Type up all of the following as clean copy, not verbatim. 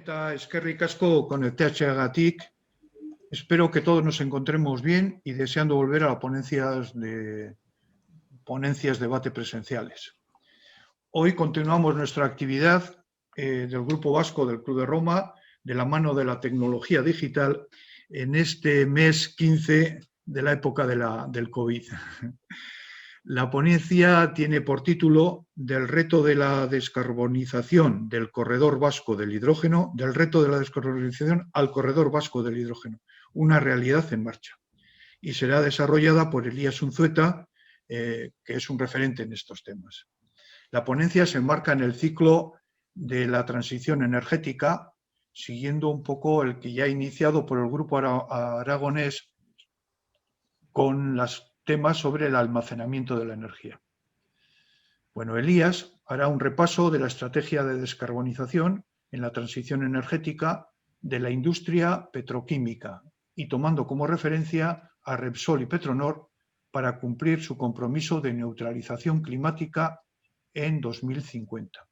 eta eskerrik asko conectatzeagatik. Espero que todos nos encontremos bien y deseando volver a las ponencias debate presenciales. Hoy continuamos nuestra actividad del Grupo Vasco del Club de Roma de la mano de la tecnología digital en este mes 15 de la época del COVID. La ponencia tiene por título del reto de la descarbonización del corredor vasco del hidrógeno, del reto de la descarbonización al corredor vasco del hidrógeno, una realidad en marcha. Y será desarrollada por Elías Unzueta, que es un referente en estos temas. La ponencia se enmarca en el ciclo de la transición energética, siguiendo un poco el que ya ha iniciado por el Grupo Aragonés con los temas sobre el almacenamiento de la energía. Bueno, Elías hará un repaso de la estrategia de descarbonización en la transición energética de la industria petroquímica y tomando como referencia a Repsol y Petronor para cumplir su compromiso de neutralización climática en 2050.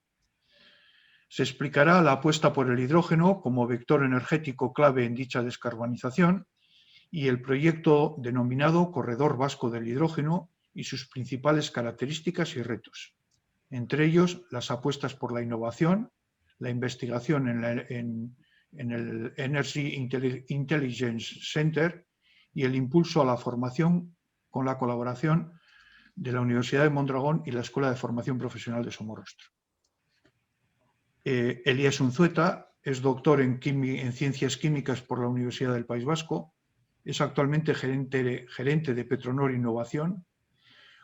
Se explicará la apuesta por el hidrógeno como vector energético clave en dicha descarbonización y el proyecto denominado Corredor Vasco del Hidrógeno y sus principales características y retos. Entre ellos, las apuestas por la innovación, la investigación en el Energy Intelligence Center y el impulso a la formación con la colaboración de la Universidad de Mondragón y la Escuela de Formación Profesional de Somorrostro. Elías Unzueta es doctor en Ciencias Químicas por la Universidad del País Vasco. Es actualmente gerente de Petronor Innovación.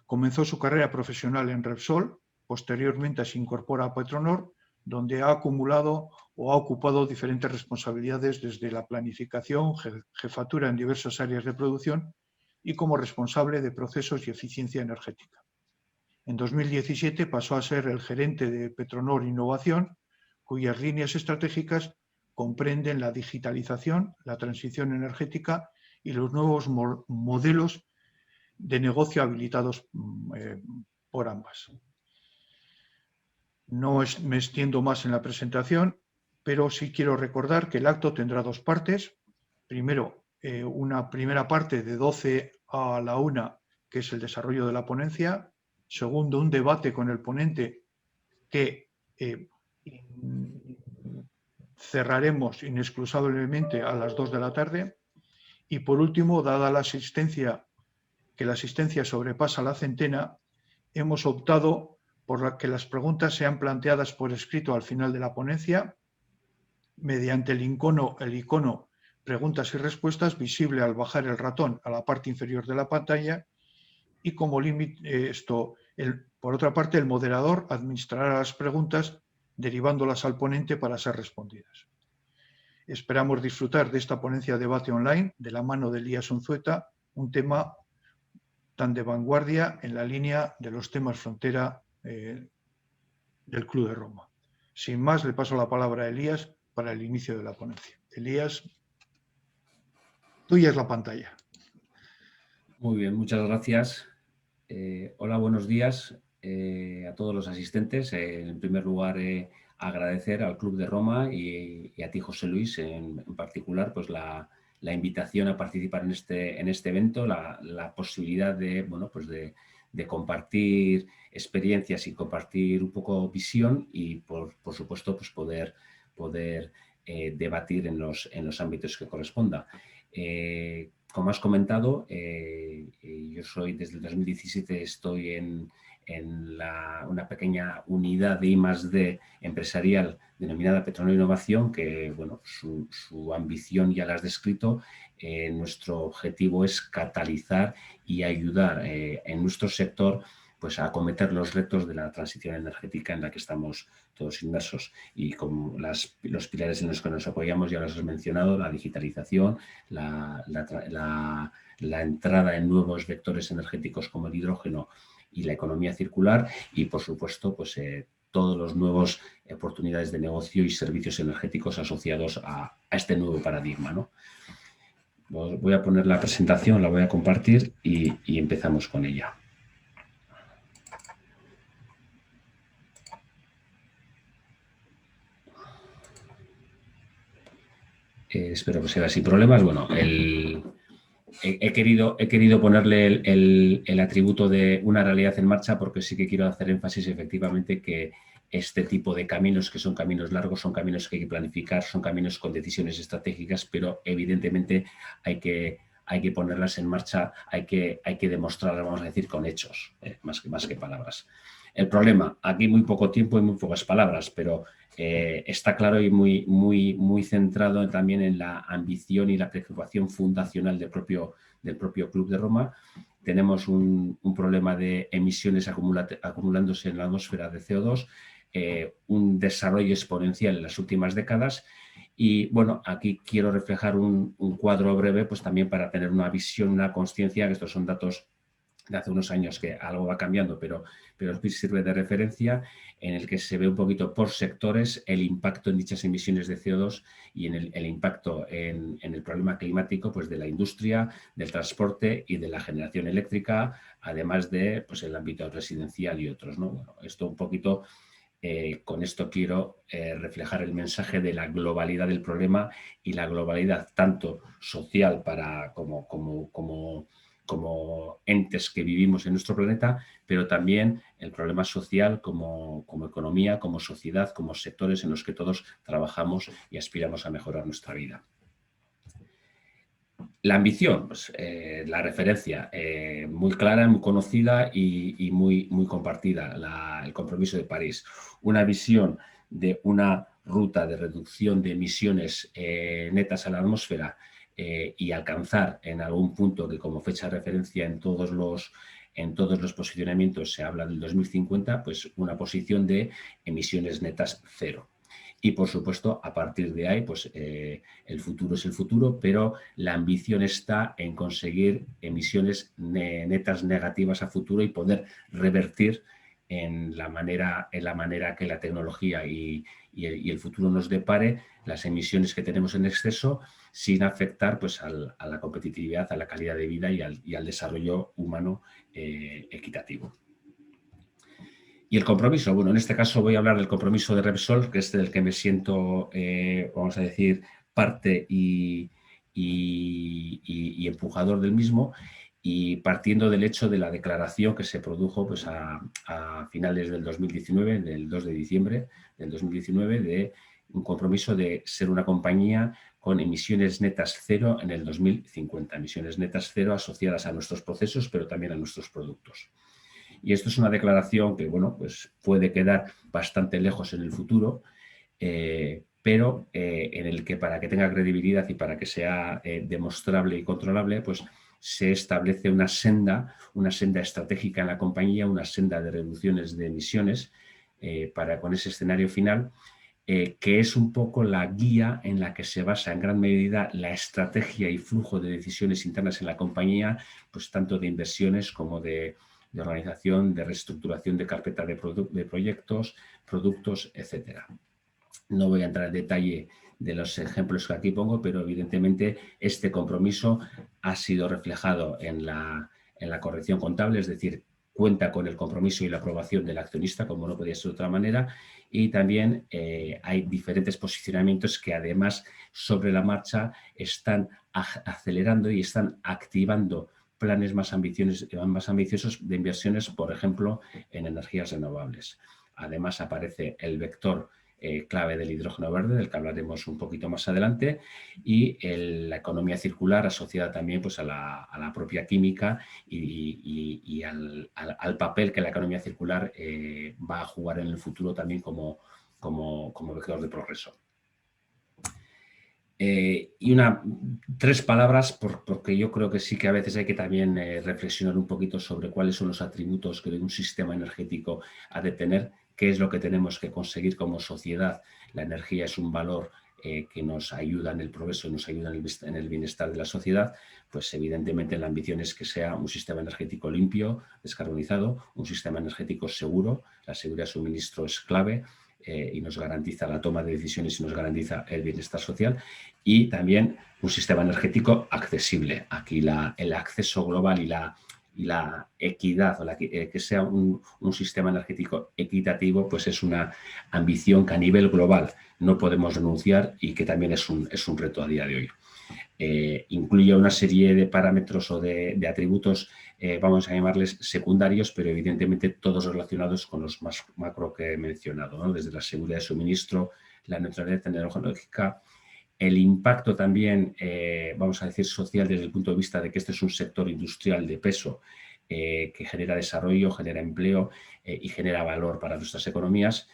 Comenzó su carrera profesional en Repsol, posteriormente se incorpora a Petronor, donde ha acumulado o ha ocupado diferentes responsabilidades desde la planificación, jefatura en diversas áreas de producción y como responsable de procesos y eficiencia energética. En 2017 pasó a ser el gerente de Petronor Innovación, cuyas líneas estratégicas comprenden la digitalización, la transición energética y los nuevos modelos de negocio habilitados por ambas. No me extiendo más en la presentación, pero sí quiero recordar que el acto tendrá dos partes. Primero, una primera parte de 12 a la 1, que es el desarrollo de la ponencia. Segundo, un debate con el ponente que cerraremos inexcusablemente a las 2 de la tarde. Y por último, dada la asistencia, que la asistencia sobrepasa la centena, hemos optado por que las preguntas sean planteadas por escrito al final de la ponencia, mediante el icono preguntas y respuestas visible al bajar el ratón a la parte inferior de la pantalla y como límite por otra parte, el moderador administrará las preguntas derivándolas al ponente para ser respondidas. Esperamos disfrutar de esta ponencia de debate online de la mano de Elías Unzueta, un tema tan de vanguardia en la línea de los temas frontera del Club de Roma. Sin más, le paso la palabra a Elías para el inicio de la ponencia. Elías, tuya es la pantalla. Muy bien, muchas gracias. Hola, buenos días a todos los asistentes. En primer lugar, agradecer al Club de Roma y a ti, José Luis, en particular, pues la invitación a participar en este evento, la posibilidad de, bueno, pues de compartir experiencias y compartir un poco visión y, por supuesto, pues poder debatir en los ámbitos que corresponda. Como has comentado, yo soy desde el 2017 estoy en una pequeña unidad de I+D empresarial denominada Petronor Innovación, que bueno, su ambición ya la has descrito. Nuestro objetivo es catalizar y ayudar en nuestro sector pues, a acometer los retos de la transición energética en la que estamos todos inmersos. Y con los pilares en los que nos apoyamos ya los has mencionado: la digitalización, la entrada en nuevos vectores energéticos como el hidrógeno y la economía circular y, por supuesto, pues todos los nuevos oportunidades de negocio y servicios energéticos asociados a este nuevo paradigma, ¿no? Voy a poner la presentación, la voy a compartir y empezamos con ella. espero que sea sin problemas. Bueno, he querido ponerle el atributo de una realidad en marcha porque sí que quiero hacer énfasis efectivamente que este tipo de caminos, que son caminos largos, son caminos que hay que planificar, son caminos con decisiones estratégicas, pero evidentemente hay que ponerlas en marcha, hay que demostrarlas, vamos a decir, con hechos, más que palabras. El problema, aquí muy poco tiempo y muy pocas palabras, pero está claro y muy centrado también en la ambición y la preocupación fundacional del propio Club de Roma. Tenemos un problema de emisiones acumulándose en la atmósfera de CO2, un desarrollo exponencial en las últimas décadas. Y bueno, aquí quiero reflejar un cuadro breve, pues también para tener una visión, una conciencia, que estos son datos de hace unos años que algo va cambiando, pero sirve de referencia, en el que se ve un poquito por sectores el impacto en dichas emisiones de CO2 y en el impacto en el problema climático, pues de la industria, del transporte y de la generación eléctrica, además de pues, el ámbito residencial y otros, ¿no? Bueno, esto un poquito... con esto quiero reflejar el mensaje de la globalidad del problema y la globalidad tanto social como entes que vivimos en nuestro planeta, pero también el problema social como economía, como sociedad, como sectores en los que todos trabajamos y aspiramos a mejorar nuestra vida. La ambición, pues, la referencia muy clara, muy conocida y muy compartida, el compromiso de París. Una visión de una ruta de reducción de emisiones netas a la atmósfera y alcanzar en algún punto que como fecha de referencia en todos los posicionamientos se habla del 2050, pues una posición de emisiones netas cero. Y, por supuesto, a partir de ahí, pues el futuro es el futuro, pero la ambición está en conseguir emisiones netas negativas a futuro y poder revertir en la manera que la tecnología y el futuro nos depare las emisiones que tenemos en exceso sin afectar pues, a la competitividad, a la calidad de vida y al desarrollo humano equitativo. Y el compromiso, bueno, en este caso voy a hablar del compromiso de Repsol, que es del que me siento, vamos a decir, parte y empujador del mismo, y partiendo del hecho de la declaración que se produjo pues, a finales del 2019, del 2 de diciembre del 2019, de un compromiso de ser una compañía con emisiones netas cero en el 2050, emisiones netas cero asociadas a nuestros procesos, pero también a nuestros productos. Y esto es una declaración que, bueno, pues puede quedar bastante lejos en el futuro, pero en el que para que tenga credibilidad y para que sea demostrable y controlable, pues se establece una senda estratégica en la compañía, una senda de reducciones de emisiones con ese escenario final, que es un poco la guía en la que se basa en gran medida la estrategia y flujo de decisiones internas en la compañía, pues tanto de inversiones como de organización, de reestructuración de carpeta de proyectos, productos, etc. No voy a entrar en detalle de los ejemplos que aquí pongo, pero evidentemente este compromiso ha sido reflejado en la corrección contable, es decir, cuenta con el compromiso y la aprobación del accionista, como no podía ser de otra manera, y también hay diferentes posicionamientos que además sobre la marcha están acelerando y están activando planes más ambiciosos de inversiones, por ejemplo, en energías renovables. Además, aparece el vector clave del hidrógeno verde, del que hablaremos un poquito más adelante, y la economía circular asociada también pues, a la propia química y al papel que la economía circular va a jugar en el futuro también como vector de progreso. Y tres palabras, porque yo creo que sí que a veces hay que también reflexionar un poquito sobre cuáles son los atributos que un sistema energético ha de tener, qué es lo que tenemos que conseguir como sociedad. La energía es un valor que nos ayuda en el progreso, nos ayuda en el bienestar de la sociedad, pues evidentemente la ambición es que sea un sistema energético limpio, descarbonizado, un sistema energético seguro. La seguridad de suministro es clave. Y nos garantiza la toma de decisiones y nos garantiza el bienestar social, y también un sistema energético accesible. Aquí el acceso global y equidad, o que sea un sistema energético equitativo, pues es una ambición que a nivel global no podemos renunciar y que también es un reto a día de hoy. Incluye una serie de parámetros o de atributos, vamos a llamarles secundarios, pero evidentemente todos relacionados con los más macro que he mencionado, ¿no? Desde la seguridad de suministro, la neutralidad tecnológica, el impacto también, vamos a decir, social desde el punto de vista de que este es un sector industrial de peso que genera desarrollo, genera empleo y genera valor para nuestras economías.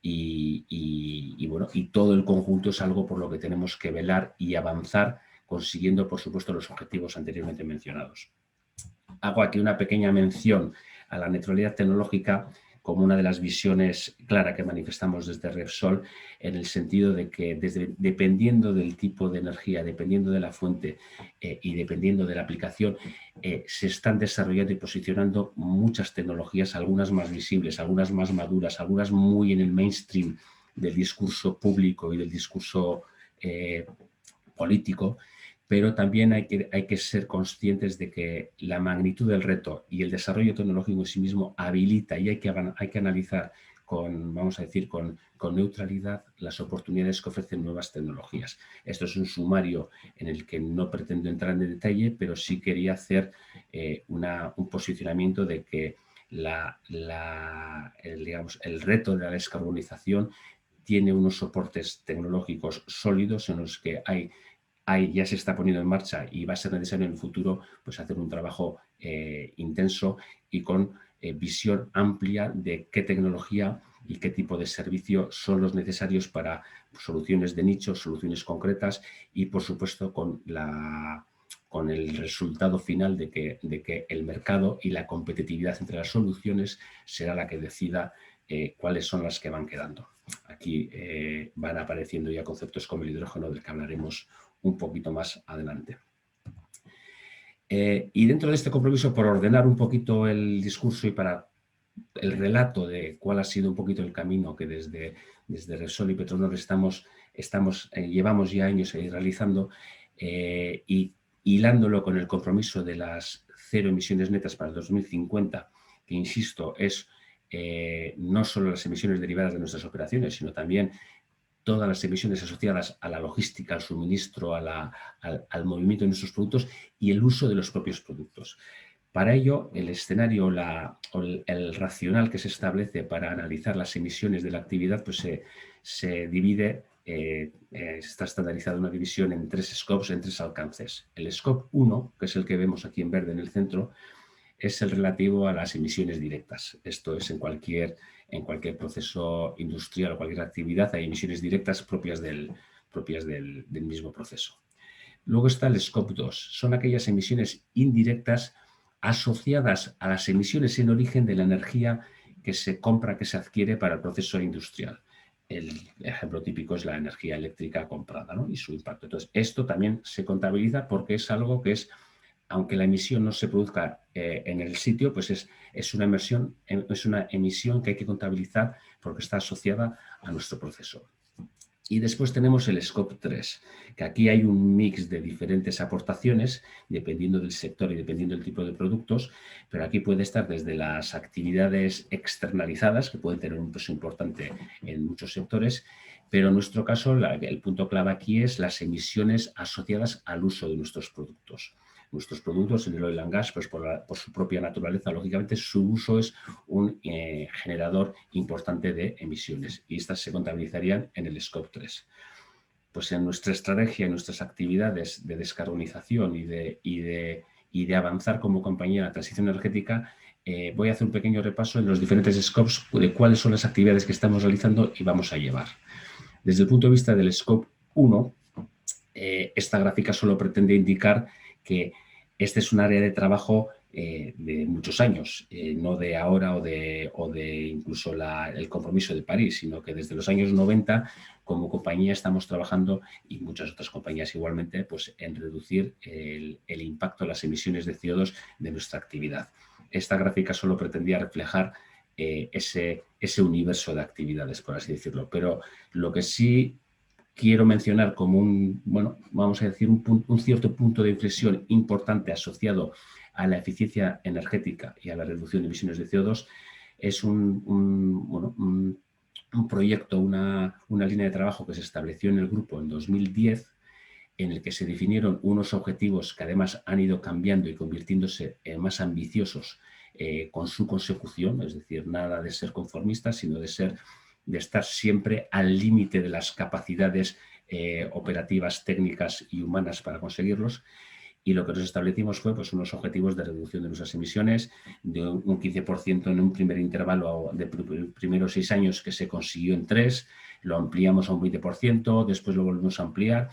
Bueno, y todo el conjunto es algo por lo que tenemos que velar y avanzar, consiguiendo, por supuesto, los objetivos anteriormente mencionados. Hago aquí una pequeña mención a la neutralidad tecnológica como una de las visiones claras que manifestamos desde Repsol, en el sentido de que dependiendo del tipo de energía, dependiendo de la fuente y dependiendo de la aplicación, se están desarrollando y posicionando muchas tecnologías, algunas más visibles, algunas más maduras, algunas muy en el mainstream del discurso público y del discurso político, pero también hay que ser conscientes de que la magnitud del reto y el desarrollo tecnológico en sí mismo habilita y hay que analizar vamos a decir, con neutralidad las oportunidades que ofrecen nuevas tecnologías. Esto es un sumario en el que no pretendo entrar en detalle, pero sí quería hacer un posicionamiento de que el reto de la descarbonización tiene unos soportes tecnológicos sólidos en los que ya se está poniendo en marcha y va a ser necesario en el futuro pues, hacer un trabajo intenso y con visión amplia de qué tecnología y qué tipo de servicio son los necesarios para soluciones de nicho, soluciones concretas y, por supuesto, con el resultado final de que el mercado y la competitividad entre las soluciones será la que decida cuáles son las que van quedando. Aquí van apareciendo ya conceptos como el hidrógeno, del que hablaremos un poquito más adelante. Y dentro de este compromiso, por ordenar un poquito el discurso y para el relato de cuál ha sido un poquito el camino que desde Repsol y Petronor llevamos ya años realizando, y hilándolo con el compromiso de las 0 emisiones netas para el 2050, que insisto, es no solo las emisiones derivadas de nuestras operaciones, sino también todas las emisiones asociadas a la logística, al suministro, al movimiento de nuestros productos y el uso de los propios productos. Para ello, el escenario el racional que se establece para analizar las emisiones de la actividad pues se divide, está estandarizada una división en 3 scopes, en 3 alcances. El scope 1, que es el que vemos aquí en verde en el centro, es el relativo a las emisiones directas. Esto es en cualquier proceso industrial o cualquier actividad hay emisiones directas propias del mismo proceso. Luego está el Scope 2. Son aquellas emisiones indirectas asociadas a las emisiones en origen de la energía que se compra, que se adquiere para el proceso industrial. El ejemplo típico es la energía eléctrica comprada, ¿no? Y su impacto. Entonces, esto también se contabiliza porque es algo que es, aunque la emisión no se produzca en el sitio, pues es una emisión que hay que contabilizar porque está asociada a nuestro proceso. Y después tenemos el Scope 3, que aquí hay un mix de diferentes aportaciones, dependiendo del sector y dependiendo del tipo de productos, pero aquí puede estar desde las actividades externalizadas, que pueden tener un peso importante en muchos sectores, pero en nuestro caso el punto clave aquí es las emisiones asociadas al uso de nuestros productos. Nuestros productos en el oil and gas, pues por su propia naturaleza, lógicamente su uso es un generador importante de emisiones y estas se contabilizarían en el Scope 3. Pues en nuestra estrategia, en nuestras actividades de descarbonización y de avanzar como compañía en la transición energética, voy a hacer un pequeño repaso en los diferentes scopes de cuáles son las actividades que estamos realizando y vamos a llevar. Desde el punto de vista del Scope 1, esta gráfica solo pretende indicar que este es un área de trabajo de muchos años, no de ahora o de incluso el compromiso de París, sino que desde los años 90 como compañía estamos trabajando, y muchas otras compañías igualmente, pues en reducir el impacto de las emisiones de CO2 de nuestra actividad. Esta gráfica solo pretendía reflejar ese universo de actividades, por así decirlo, pero lo que sí quiero mencionar como vamos a decir, un cierto punto de inflexión importante asociado a la eficiencia energética y a la reducción de emisiones de CO2, es un proyecto, una línea de trabajo que se estableció en el grupo en 2010, en el que se definieron unos objetivos que además han ido cambiando y convirtiéndose en más ambiciosos con su consecución, es decir, nada de ser conformistas, sino de estar siempre al límite de las capacidades operativas, técnicas y humanas para conseguirlos. Y lo que nos establecimos fue pues, unos objetivos de reducción de nuestras emisiones de un 15% en un primer intervalo de primeros 6 años, que se consiguió en 3, lo ampliamos a un 20%, después lo volvimos a ampliar.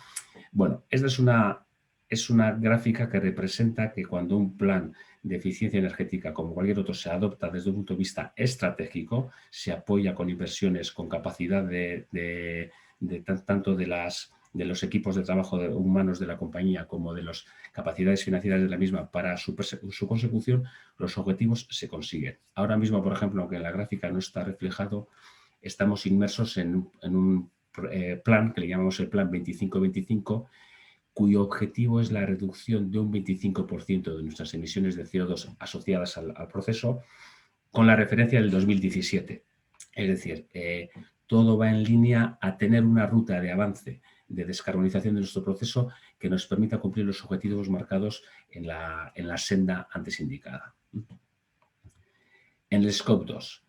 Bueno, esta es una gráfica que representa que cuando un plan de eficiencia energética, como cualquier otro, se adopta desde un punto de vista estratégico, se apoya con inversiones, con capacidad tanto de los equipos de trabajo humanos de la compañía como de las capacidades financieras de la misma para su consecución, los objetivos se consiguen. Ahora mismo, por ejemplo, aunque en la gráfica no está reflejado, estamos inmersos en un plan que le llamamos el plan 25-25, cuyo objetivo es la reducción de un 25% de nuestras emisiones de CO2 asociadas al proceso, con la referencia del 2017. Es decir, todo va en línea a tener una ruta de avance de descarbonización de nuestro proceso que nos permita cumplir los objetivos marcados en la senda antes indicada. En el Scope 2,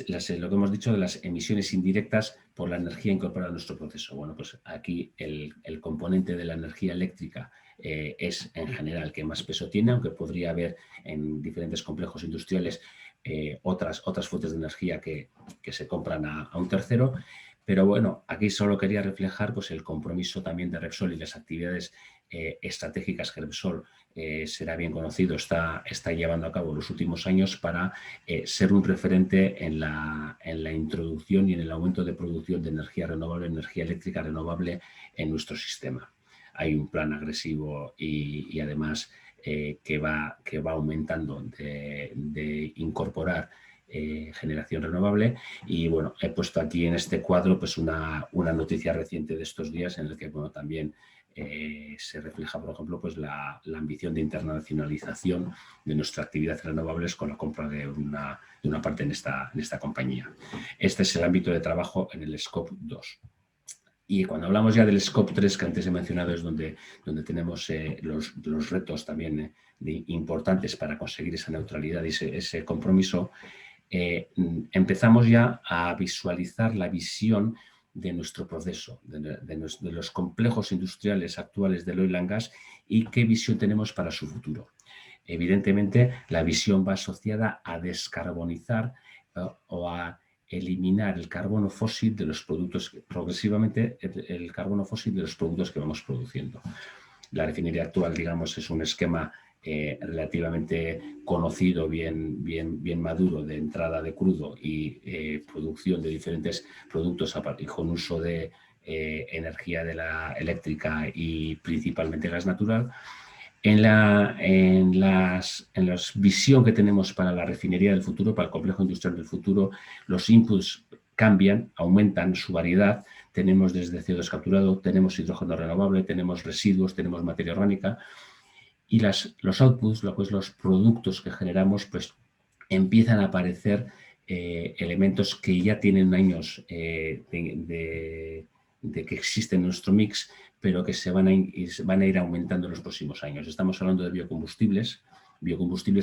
lo que hemos dicho de las emisiones indirectas por la energía incorporada a nuestro proceso. Bueno, pues aquí el componente de la energía eléctrica es en general el que más peso tiene, aunque podría haber en diferentes complejos industriales otras fuentes de energía que se compran a un tercero. Pero bueno, aquí solo quería reflejar pues, el compromiso también de Repsol y las actividades estratégicas que Repsol será bien conocido, está llevando a cabo en los últimos años para ser un referente en la introducción y en el aumento de producción de energía renovable, energía eléctrica renovable en nuestro sistema. Hay un plan agresivo y además que va aumentando de incorporar generación renovable. Y bueno, he puesto aquí en este cuadro pues una noticia reciente de estos días en el que bueno, también se refleja, por ejemplo, pues la ambición de internacionalización de nuestra actividad renovables con la compra de una parte en esta compañía. Este es el ámbito de trabajo en el Scope 2. Y cuando hablamos ya del Scope 3, que antes he mencionado, es donde tenemos los retos también importantes para conseguir esa neutralidad y ese compromiso, empezamos ya a visualizar la visión de nuestro proceso, de los complejos industriales actuales del oil and gas y qué visión tenemos para su futuro. Evidentemente, la visión va asociada a descarbonizar o a eliminar el carbono fósil de los productos, progresivamente el carbono fósil de los productos que vamos produciendo. La refinería actual, digamos, es un esquema relativamente conocido, bien maduro, de entrada de crudo y producción de diferentes productos y con uso de energía de la eléctrica y principalmente gas natural. En la visión que tenemos para la refinería del futuro, para el complejo industrial del futuro, los inputs cambian, aumentan su variedad. Tenemos desde CO2 capturado, tenemos hidrógeno renovable, tenemos residuos, tenemos materia orgánica. Y los outputs, los productos que generamos, pues empiezan a aparecer elementos que ya tienen años de que existen en nuestro mix, pero que se van a ir aumentando en los próximos años. Estamos hablando de biocombustibles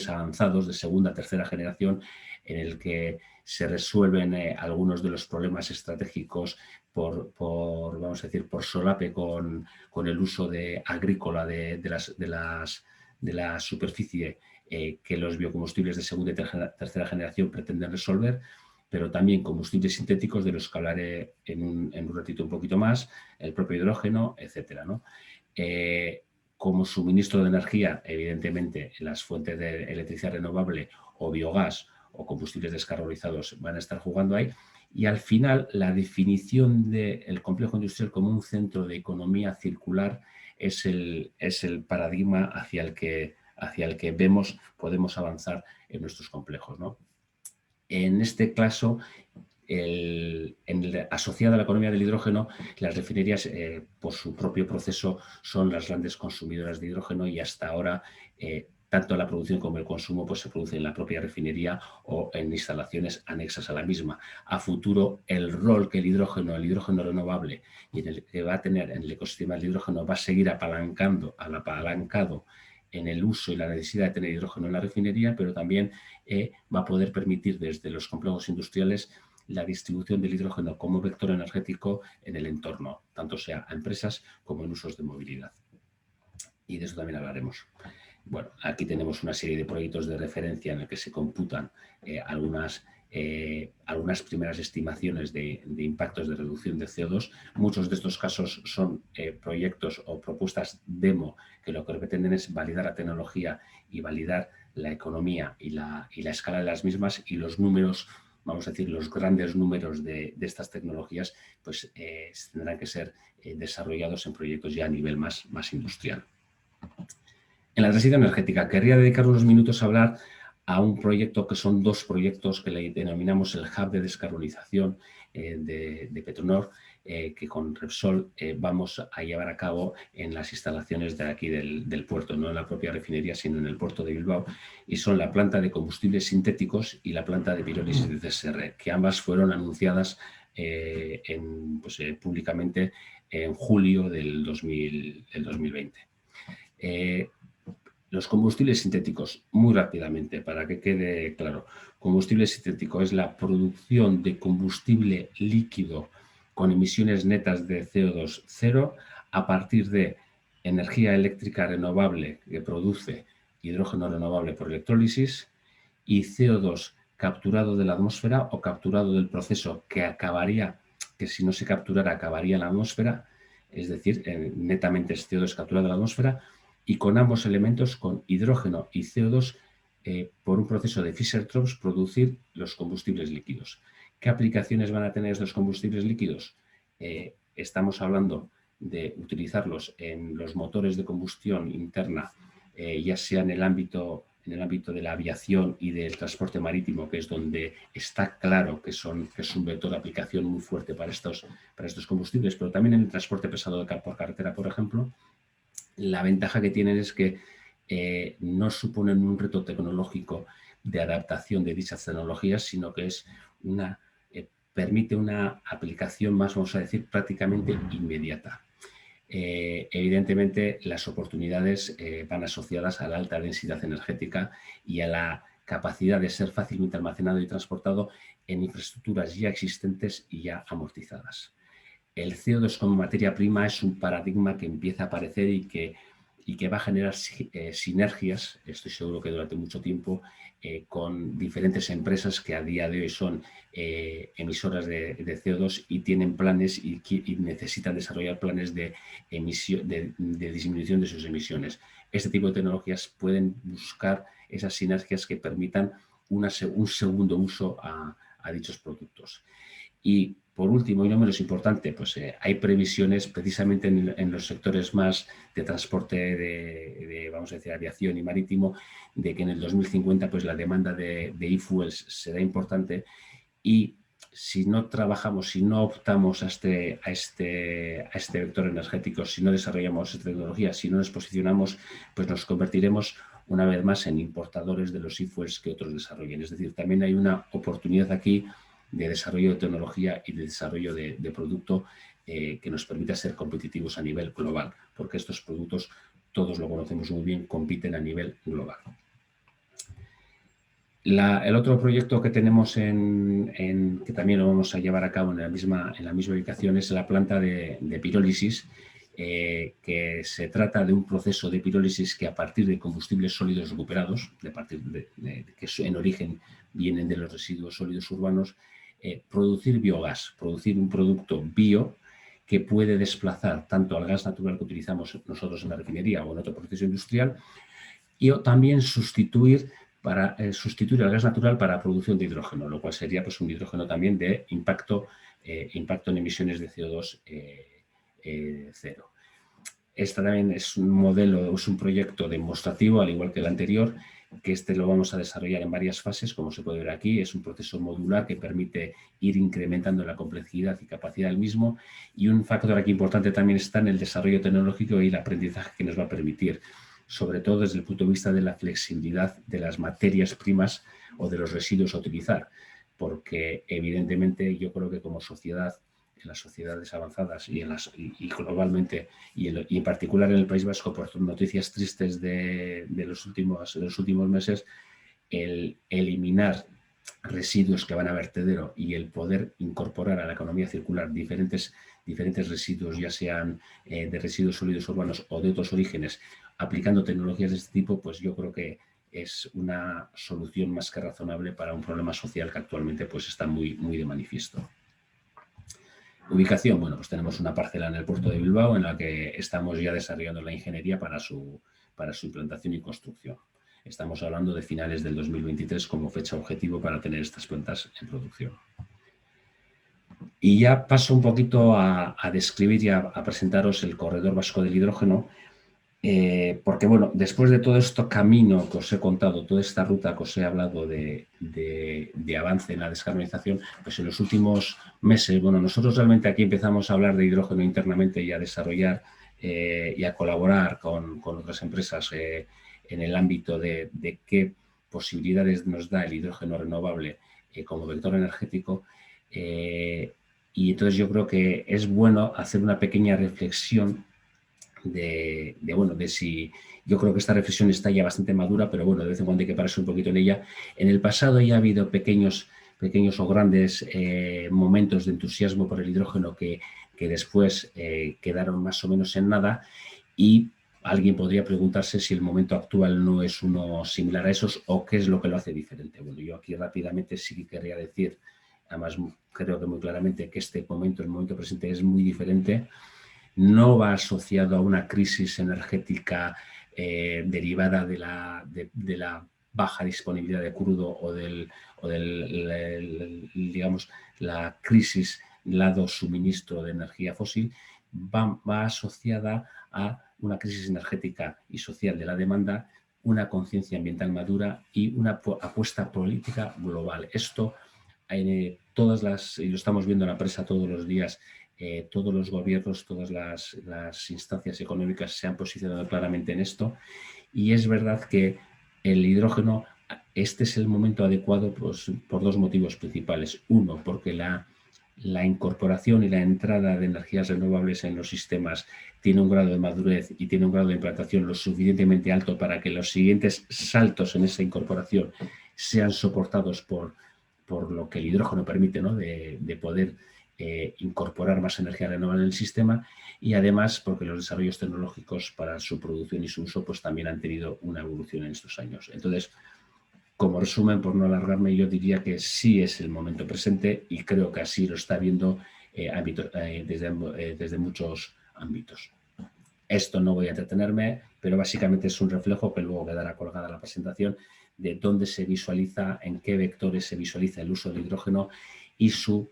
avanzados de segunda, tercera generación, en el que se resuelven algunos de los problemas estratégicos vamos a decir, por solape con el uso agrícola de la superficie que los biocombustibles de segunda y tercera generación pretenden resolver, pero también combustibles sintéticos de los que hablaré en un ratito un poquito más, el propio hidrógeno, etcétera, ¿no? Como suministro de energía, evidentemente, las fuentes de electricidad renovable o biogás o combustibles descarbonizados van a estar jugando ahí. Y al final, la definición del complejo industrial como un centro de economía circular es el paradigma hacia el que podemos avanzar en nuestros complejos, ¿no? En este caso, asociada a la economía del hidrógeno, las refinerías, por su propio proceso, son las grandes consumidoras de hidrógeno y hasta ahora tanto la producción como el consumo pues, se produce en la propia refinería o en instalaciones anexas a la misma. A futuro, el rol que el hidrógeno renovable y en el que va a tener en el ecosistema del hidrógeno va a seguir apalancado en el uso y la necesidad de tener hidrógeno en la refinería, pero también va a poder permitir desde los complejos industriales la distribución del hidrógeno como vector energético en el entorno, tanto sea a empresas como en usos de movilidad. Y de eso también hablaremos. Bueno, aquí tenemos una serie de proyectos de referencia en el que se computan algunas primeras estimaciones de impactos de reducción de CO2. Muchos de estos casos son proyectos o propuestas demo que lo que pretenden es validar la tecnología y validar la economía y la escala de las mismas, y los números, vamos a decir, los grandes números de estas tecnologías, pues tendrán que ser desarrollados en proyectos ya a nivel más industrial. En la transición energética, querría dedicar unos minutos a hablar a un proyecto que son dos proyectos que le denominamos el Hub de Descarbonización de Petronor, que con Repsol vamos a llevar a cabo en las instalaciones de aquí del puerto, no en la propia refinería, sino en el puerto de Bilbao, y son la planta de combustibles sintéticos y la planta de pirólisis de CSR, que ambas fueron anunciadas públicamente en julio del 2020. Los combustibles sintéticos, muy rápidamente, para que quede claro. Combustible sintético es la producción de combustible líquido con emisiones netas de CO2 cero a partir de energía eléctrica renovable que produce hidrógeno renovable por electrólisis y CO2 capturado de la atmósfera o capturado del proceso que si no se capturara acabaría en la atmósfera, es decir, netamente es CO2 capturado de la atmósfera, y con ambos elementos, con hidrógeno y CO2, por un proceso de Fischer-Tropsch, producir los combustibles líquidos. ¿Qué aplicaciones van a tener estos combustibles líquidos? Estamos hablando de utilizarlos en los motores de combustión interna, ya sea en el ámbito de la aviación y del transporte marítimo, que es donde está claro que es un vector de aplicación muy fuerte para estos combustibles, pero también en el transporte pesado por carretera, por ejemplo. La ventaja que tienen es que no suponen un reto tecnológico de adaptación de dichas tecnologías, sino que permite una aplicación más, vamos a decir, prácticamente inmediata. Evidentemente, las oportunidades van asociadas a la alta densidad energética y a la capacidad de ser fácilmente almacenado y transportado en infraestructuras ya existentes y ya amortizadas. El CO2 como materia prima es un paradigma que empieza a aparecer y que va a generar sinergias, estoy seguro que durante mucho tiempo, con diferentes empresas que a día de hoy son emisoras de CO2 y tienen planes y necesitan desarrollar planes de disminución de sus emisiones. Este tipo de tecnologías pueden buscar esas sinergias que permitan un segundo uso a dichos productos. Y por último, y no menos importante, pues hay previsiones precisamente en los sectores más de transporte de vamos a decir, aviación y marítimo, de que en el 2050 pues la demanda de e-fuels será importante, y si no trabajamos, si no optamos a este vector energético, si no desarrollamos esta tecnología, si no nos posicionamos, pues nos convertiremos una vez más en importadores de los e-fuels que otros desarrollen. Es decir, también hay una oportunidad aquí de desarrollo de tecnología y de desarrollo de producto que nos permita ser competitivos a nivel global, porque estos productos, todos lo conocemos muy bien, compiten a nivel global. El otro proyecto que tenemos que también lo vamos a llevar a cabo en la misma ubicación es la planta de pirólisis, que se trata de un proceso de pirólisis que a partir de combustibles sólidos recuperados, que en origen vienen de los residuos sólidos urbanos, producir biogás, producir un producto bio que puede desplazar tanto al gas natural que utilizamos nosotros en la refinería o en otro proceso industrial, y también sustituir al gas natural para la producción de hidrógeno, lo cual sería pues, un hidrógeno también de impacto en emisiones de CO2 cero. Esta también es un modelo, es un proyecto demostrativo, al igual que el anterior, que este lo vamos a desarrollar en varias fases, como se puede ver aquí. Es un proceso modular que permite ir incrementando la complejidad y capacidad del mismo. Y un factor aquí importante también está en el desarrollo tecnológico y el aprendizaje que nos va a permitir, sobre todo desde el punto de vista de la flexibilidad de las materias primas o de los residuos a utilizar. Porque evidentemente yo creo que como sociedad, en las sociedades avanzadas y globalmente, y en particular en el País Vasco, por noticias tristes de los últimos meses, el eliminar residuos que van a vertedero y el poder incorporar a la economía circular diferentes residuos, ya sean de residuos sólidos urbanos o de otros orígenes, aplicando tecnologías de este tipo, pues yo creo que es una solución más que razonable para un problema social que actualmente pues está muy de manifiesto. Ubicación, bueno, pues tenemos una parcela en el puerto de Bilbao en la que estamos ya desarrollando la ingeniería para su implantación y construcción. Estamos hablando de finales del 2023 como fecha objetivo para tener estas plantas en producción. Y ya paso un poquito a describir y a presentaros el Corredor Vasco del Hidrógeno, porque, bueno, después de todo este camino que os he contado, toda esta ruta que os he hablado de avance en la descarbonización, pues en los últimos meses, bueno, nosotros realmente aquí empezamos a hablar de hidrógeno internamente y a desarrollar y a colaborar con otras empresas en el ámbito de qué posibilidades nos da el hidrógeno renovable como vector energético. Y entonces yo creo que es bueno hacer una pequeña reflexión de si yo creo que esta reflexión está ya bastante madura, pero bueno, de vez en cuando hay que pararse un poquito en ella. En el pasado ya ha habido pequeños o grandes momentos de entusiasmo por el hidrógeno que después quedaron más o menos en nada, y alguien podría preguntarse si el momento actual no es uno similar a esos o qué es lo que lo hace diferente. Bueno, yo aquí rápidamente sí que querría decir, además creo que muy claramente, que este momento, el momento presente, es muy diferente. No va asociado a una crisis energética derivada de la baja disponibilidad de crudo o digamos, la crisis lado suministro de energía fósil. Va asociada a una crisis energética y social de la demanda, una conciencia ambiental madura y una apuesta política global. Esto, y lo estamos viendo en la prensa todos los días, todos los gobiernos, todas las instancias económicas se han posicionado claramente en esto, y es verdad que el hidrógeno, este es el momento adecuado pues, por dos motivos principales. Uno, porque la incorporación y la entrada de energías renovables en los sistemas tiene un grado de madurez y tiene un grado de implantación lo suficientemente alto para que los siguientes saltos en esa incorporación sean soportados por lo que el hidrógeno permite, ¿no? de poder incorporar más energía renovable en el sistema, y además porque los desarrollos tecnológicos para su producción y su uso pues también han tenido una evolución en estos años. Entonces, como resumen, por no alargarme, yo diría que sí es el momento presente, y creo que así lo está viendo desde muchos ámbitos. Esto no voy a entretenerme, pero básicamente es un reflejo que luego quedará colgada la presentación de dónde se visualiza, en qué vectores se visualiza el uso del hidrógeno y su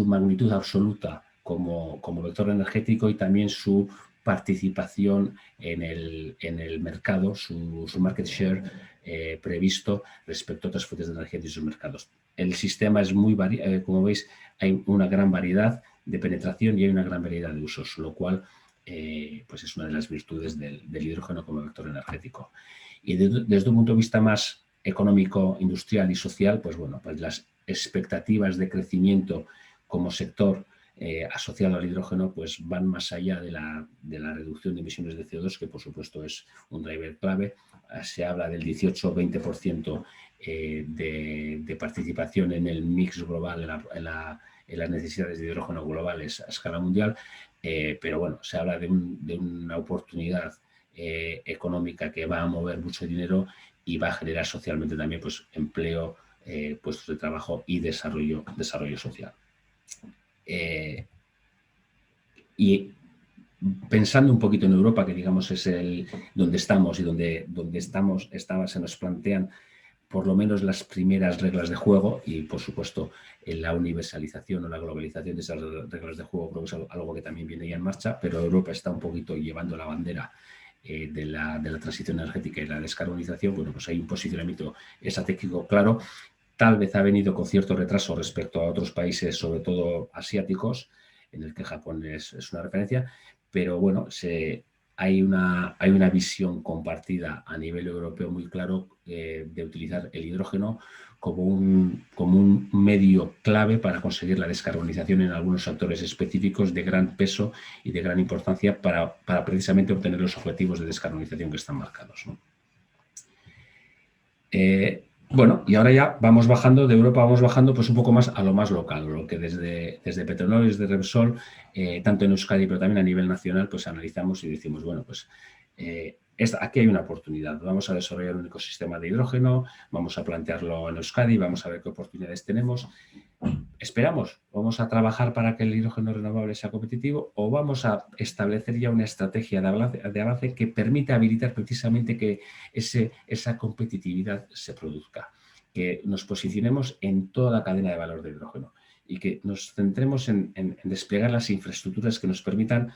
magnitud absoluta como vector energético, y también su participación en el mercado, su market share previsto respecto a otras fuentes de energía de esos mercados. El sistema es muy variado, como veis, hay una gran variedad de penetración y hay una gran variedad de usos, lo cual pues es una de las virtudes del hidrógeno como vector energético. Y desde un punto de vista más económico, industrial y social, pues bueno, pues las expectativas de crecimiento como sector asociado al hidrógeno pues van más allá de la reducción de emisiones de CO2, que por supuesto es un driver clave. Se habla del 18-20% de participación en el mix global, en las necesidades de hidrógeno globales a escala mundial, pero bueno, se habla de una oportunidad económica que va a mover mucho dinero y va a generar socialmente también pues empleo, puestos de trabajo y desarrollo social. Y pensando un poquito en Europa, que digamos es donde estamos y donde se nos plantean por lo menos las primeras reglas de juego, y por supuesto la universalización o la globalización de esas reglas de juego creo que es algo que también viene ya en marcha, pero Europa está un poquito llevando la bandera de la transición energética y la descarbonización, bueno, pues hay un posicionamiento estratégico claro. Tal vez ha venido con cierto retraso respecto a otros países, sobre todo asiáticos, en el que Japón es una referencia, pero bueno, hay una visión compartida a nivel europeo muy claro de utilizar el hidrógeno como un medio clave para conseguir la descarbonización en algunos sectores específicos de gran peso y de gran importancia para precisamente obtener los objetivos de descarbonización que están marcados, ¿no? Bueno, y ahora ya vamos bajando de Europa, vamos bajando pues un poco más a lo más local, lo que desde Petronor y desde Repsol, tanto en Euskadi pero también a nivel nacional, pues analizamos y decimos, bueno, pues aquí hay una oportunidad, vamos a desarrollar un ecosistema de hidrógeno, vamos a plantearlo en Euskadi, vamos a ver qué oportunidades tenemos. ¿Esperamos? ¿Vamos a trabajar para que el hidrógeno renovable sea competitivo o vamos a establecer ya una estrategia de avance que permita habilitar precisamente que esa competitividad se produzca? Que nos posicionemos en toda la cadena de valor de hidrógeno y que nos centremos en desplegar las infraestructuras que nos permitan,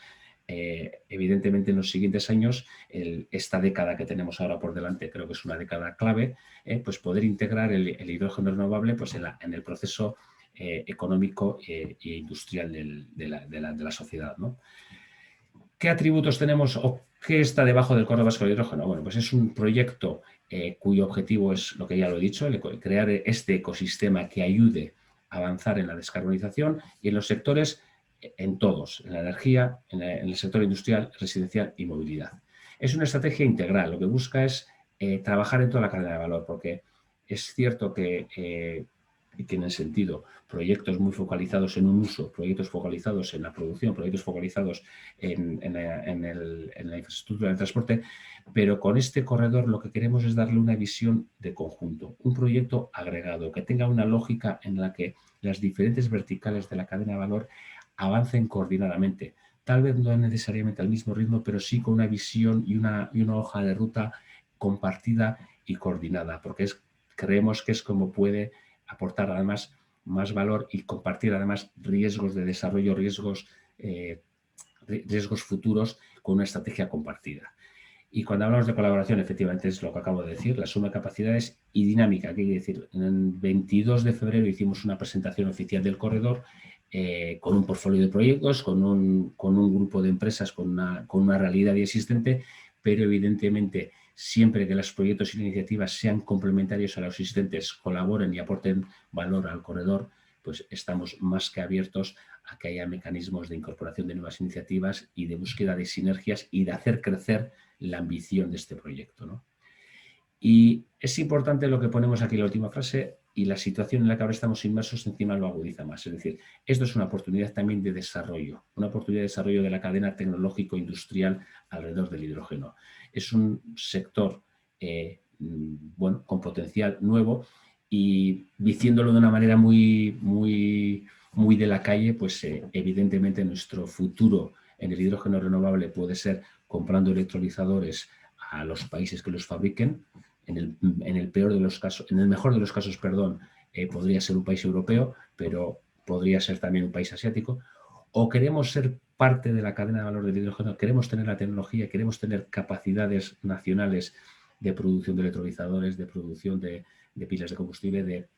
evidentemente en los siguientes años, esta década que tenemos ahora por delante, creo que es una década clave, pues poder integrar el hidrógeno renovable pues en el proceso económico e industrial de la sociedad, ¿no? ¿Qué atributos tenemos o qué está debajo del Corredor Vasco de Hidrógeno? Bueno, pues es un proyecto cuyo objetivo es, lo que ya lo he dicho, crear este ecosistema que ayude a avanzar en la descarbonización y en los sectores, en todos, en la energía, en el sector industrial, residencial y movilidad. Es una estrategia integral, lo que busca es trabajar en toda la cadena de valor, porque es cierto que y tienen sentido proyectos muy focalizados en un uso, proyectos focalizados en la producción, proyectos focalizados en la infraestructura del transporte, pero con este corredor lo que queremos es darle una visión de conjunto, un proyecto agregado que tenga una lógica en la que las diferentes verticales de la cadena de valor avancen coordinadamente, tal vez no necesariamente al mismo ritmo, pero sí con una visión y una hoja de ruta compartida y coordinada, porque creemos que es como puede aportar además más valor y compartir además riesgos de desarrollo, riesgos futuros con una estrategia compartida. Y cuando hablamos de colaboración, efectivamente es lo que acabo de decir, la suma de capacidades y dinámica. ¿Qué quiere decir? En el 22 de febrero hicimos una presentación oficial del corredor con un portfolio de proyectos, con un grupo de empresas con una realidad ya existente, pero evidentemente siempre que los proyectos y iniciativas sean complementarios a los existentes, colaboren y aporten valor al corredor, pues estamos más que abiertos a que haya mecanismos de incorporación de nuevas iniciativas y de búsqueda de sinergias y de hacer crecer la ambición de este proyecto, ¿no? Y es importante lo que ponemos aquí en la última frase, y la situación en la que ahora estamos inmersos encima lo agudiza más. Es decir, esto es una oportunidad también de desarrollo, una oportunidad de desarrollo de la cadena tecnológico-industrial alrededor del hidrógeno. Es un sector bueno, con potencial nuevo y diciéndolo de una manera muy de la calle, pues evidentemente nuestro futuro en el hidrógeno renovable puede ser comprando electrolizadores a los países que los fabriquen. En el peor de los casos, en el mejor de los casos, perdón, podría ser un país europeo, pero podría ser también un país asiático. O queremos ser parte de la cadena de valor del hidrógeno, queremos tener la tecnología, queremos tener capacidades nacionales de producción de electrolizadores, de producción de pilas de combustible,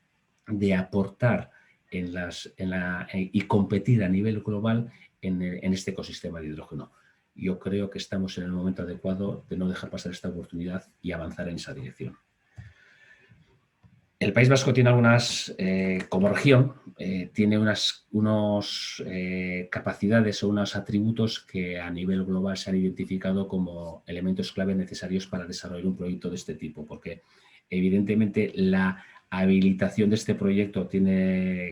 de aportar y competir a nivel global en este ecosistema de hidrógeno. Yo creo que estamos en el momento adecuado de no dejar pasar esta oportunidad y avanzar en esa dirección. El País Vasco tiene algunas, como región, tiene unas capacidades o unos atributos que a nivel global se han identificado como elementos clave necesarios para desarrollar un proyecto de este tipo, porque evidentemente la habilitación de este proyecto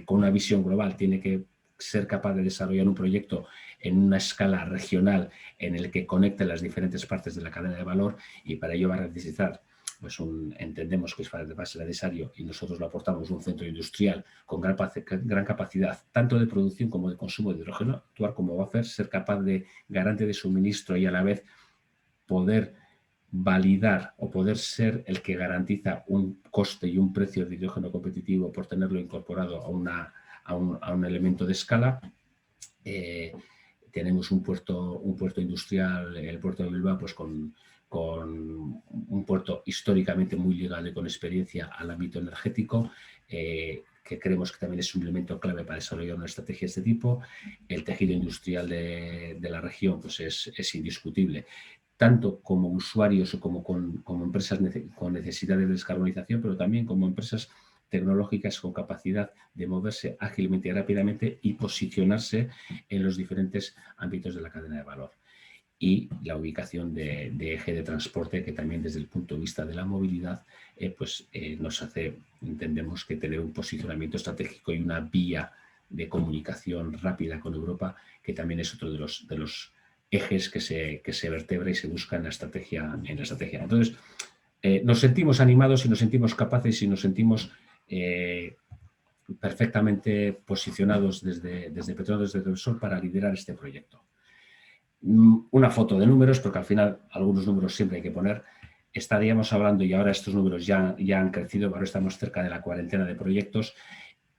con una visión global, tiene que ser capaz de desarrollar un proyecto en una escala regional en el que conecte las diferentes partes de la cadena de valor, y para ello va a necesitar, pues entendemos que va a ser necesario, y nosotros lo aportamos, un centro industrial con gran capacidad tanto de producción como de consumo de hidrógeno, actuar como buffer, ser capaz de garante de suministro y a la vez poder validar o poder ser el que garantiza un coste y un precio de hidrógeno competitivo por tenerlo incorporado a un elemento de escala. tenemos un puerto industrial, el puerto de Bilbao, pues con un puerto históricamente muy ligado y con experiencia al ámbito energético, que creemos que también es un elemento clave para desarrollar una estrategia de este tipo. El tejido industrial de la región pues es indiscutible, tanto como usuarios o como empresas con necesidades de descarbonización, pero también como empresas tecnológicas con capacidad de moverse ágilmente y rápidamente y posicionarse en los diferentes ámbitos de la cadena de valor. Y la ubicación de eje de transporte, que también desde el punto de vista de la movilidad nos hace, entendemos, que tener un posicionamiento estratégico y una vía de comunicación rápida con Europa, que también es otro de los ejes que se vertebra y se busca en la estrategia. Entonces, nos sentimos animados y nos sentimos capaces y nos sentimos perfectamente posicionados desde Petróleos desde el Sol para liderar este proyecto. Una foto de números, porque al final algunos números siempre hay que poner. Estaríamos hablando, y ahora estos números ya han crecido, ahora estamos cerca de la 40 de proyectos,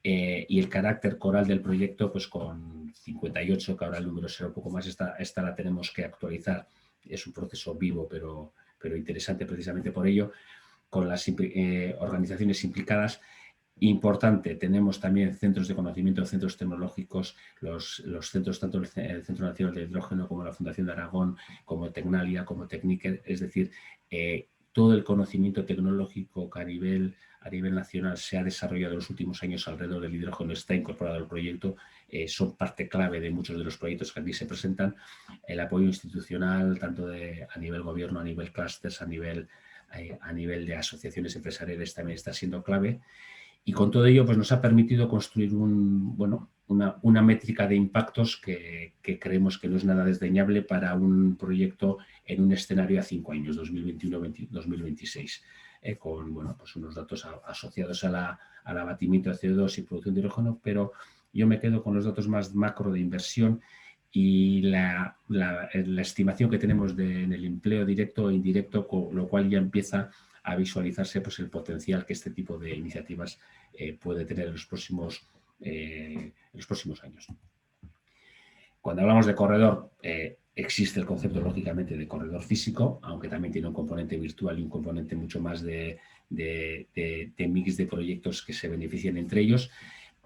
y el carácter coral del proyecto, pues con 58, que ahora el número será un poco más, esta la tenemos que actualizar. Es un proceso vivo, pero interesante precisamente por ello, con las organizaciones implicadas. Importante, tenemos también centros de conocimiento, centros tecnológicos, los centros, tanto el Centro Nacional de Hidrógeno como la Fundación de Aragón, como Tecnalia, como Techniker, es decir, todo el conocimiento tecnológico que a nivel nacional se ha desarrollado en los últimos años alrededor del hidrógeno está incorporado al proyecto, son parte clave de muchos de los proyectos que aquí se presentan. El apoyo institucional, tanto a nivel gobierno, a nivel clústeres, a nivel de asociaciones empresariales, también está siendo clave. Y con todo ello pues nos ha permitido construir una métrica de impactos que creemos que no es nada desdeñable para un proyecto en un escenario a 5 años, 2021-2026, con pues unos datos asociados al abatimiento de CO2 y producción de hidrógeno, pero yo me quedo con los datos más macro de inversión y la estimación que tenemos en el empleo directo e indirecto, con lo cual ya empieza a visualizarse pues, el potencial que este tipo de iniciativas puede tener en los próximos años. Cuando hablamos de corredor, existe el concepto, lógicamente, de corredor físico, aunque también tiene un componente virtual y un componente mucho más de mix de proyectos que se benefician entre ellos.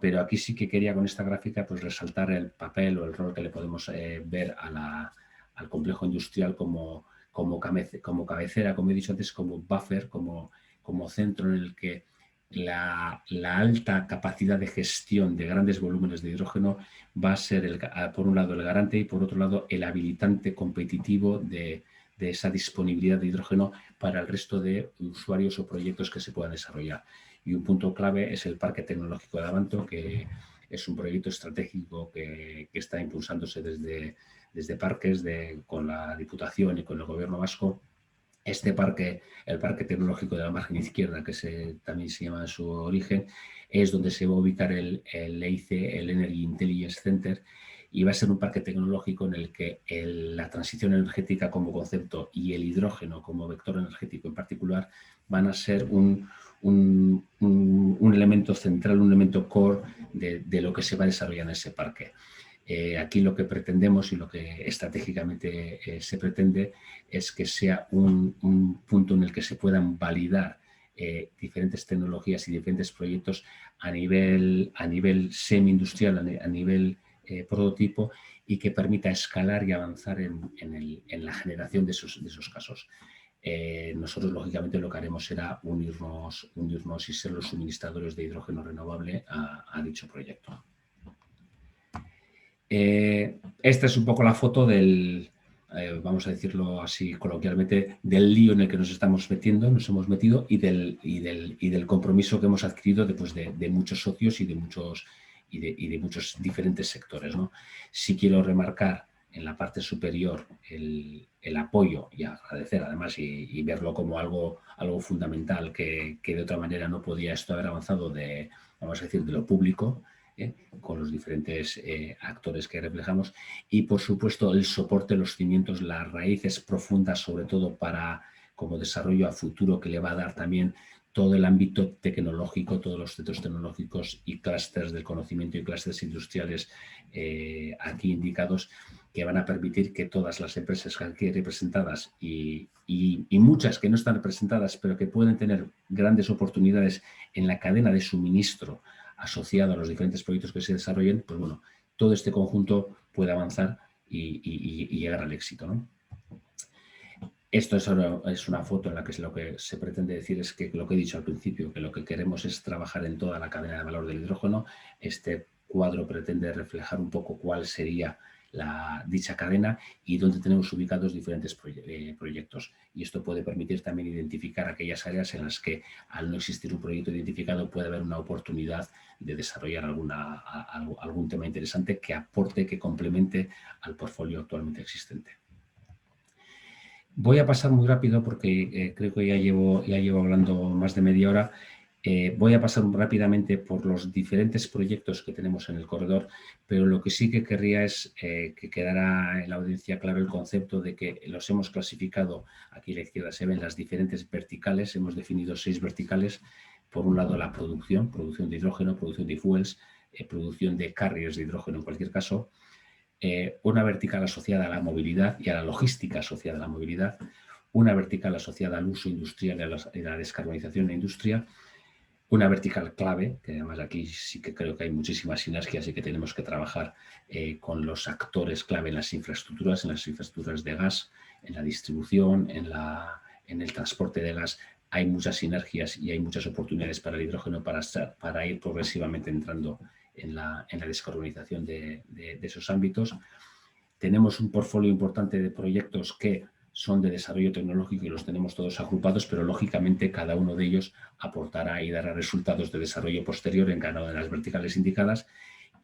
Pero aquí sí que quería con esta gráfica pues, resaltar el papel o el rol que le podemos ver al complejo industrial como cabecera, como he dicho antes, como buffer, como centro en el que la alta capacidad de gestión de grandes volúmenes de hidrógeno va a ser, por un lado, el garante y, por otro lado, el habilitante competitivo de esa disponibilidad de hidrógeno para el resto de usuarios o proyectos que se puedan desarrollar. Y un punto clave es el Parque Tecnológico de Avanto, que es un proyecto estratégico que está impulsándose desde Parques, con la Diputación y con el Gobierno vasco. Este parque, el Parque Tecnológico de la Margen Izquierda, que también se llama en su origen, es donde se va a ubicar el EIC, el Energy Intelligence Center, y va a ser un parque tecnológico en el que la transición energética como concepto y el hidrógeno como vector energético en particular van a ser un elemento central, un elemento core de lo que se va a desarrollar en ese parque. Aquí lo que pretendemos y lo que estratégicamente se pretende es que sea un punto en el que se puedan validar diferentes tecnologías y diferentes proyectos a nivel semi-industrial, a nivel prototipo, y que permita escalar y avanzar en la generación de esos casos. Nosotros, lógicamente, lo que haremos será unirnos y ser los suministradores de hidrógeno renovable a dicho proyecto. Esta es un poco la foto del, vamos a decirlo así coloquialmente, del lío en el que nos hemos metido y del compromiso que hemos adquirido después de muchos socios y de muchos diferentes sectores, ¿no? Sí quiero remarcar en la parte superior el apoyo y agradecer además y verlo como algo fundamental que de otra manera no podía esto haber avanzado vamos a decir, de lo público, con los diferentes actores que reflejamos, y por supuesto el soporte, los cimientos, las raíces profundas, sobre todo como desarrollo a futuro, que le va a dar también todo el ámbito tecnológico, todos los centros tecnológicos y clústeres del conocimiento y clústeres industriales aquí indicados, que van a permitir que todas las empresas aquí representadas y muchas que no están representadas, pero que pueden tener grandes oportunidades en la cadena de suministro asociado a los diferentes proyectos que se desarrollen, pues bueno, todo este conjunto puede avanzar y llegar al éxito, ¿no? Esto es una foto en la que lo que se pretende decir es que lo que he dicho al principio, que lo que queremos es trabajar en toda la cadena de valor del hidrógeno. Este cuadro pretende reflejar un poco cuál sería dicha cadena y dónde tenemos ubicados diferentes proyectos. Y esto puede permitir también identificar aquellas áreas en las que, al no existir un proyecto identificado, puede haber una oportunidad de desarrollar algún tema interesante que aporte, que complemente al portfolio actualmente existente. Voy a pasar muy rápido porque creo que ya llevo hablando más de media hora. Voy a pasar rápidamente por los diferentes proyectos que tenemos en el corredor, pero lo que sí que querría es que quedara en la audiencia claro el concepto de que los hemos clasificado. Aquí a la izquierda se ven las diferentes verticales. Hemos definido 6 verticales. Por un lado, la producción de hidrógeno, producción de fuels, producción de carriers de hidrógeno en cualquier caso. Una vertical asociada a la movilidad y a la logística asociada a la movilidad, una vertical asociada al uso industrial y a la descarbonización de la industria, una vertical clave, que además aquí sí que creo que hay muchísimas sinergias y que tenemos que trabajar con los actores clave en las infraestructuras de gas, en la distribución, en el transporte de gas. Hay muchas sinergias y hay muchas oportunidades para el hidrógeno para ir progresivamente entrando en la descarbonización de esos ámbitos. Tenemos un portfolio importante de proyectos que son de desarrollo tecnológico y los tenemos todos agrupados, pero lógicamente cada uno de ellos aportará y dará resultados de desarrollo posterior en cada una de las verticales indicadas.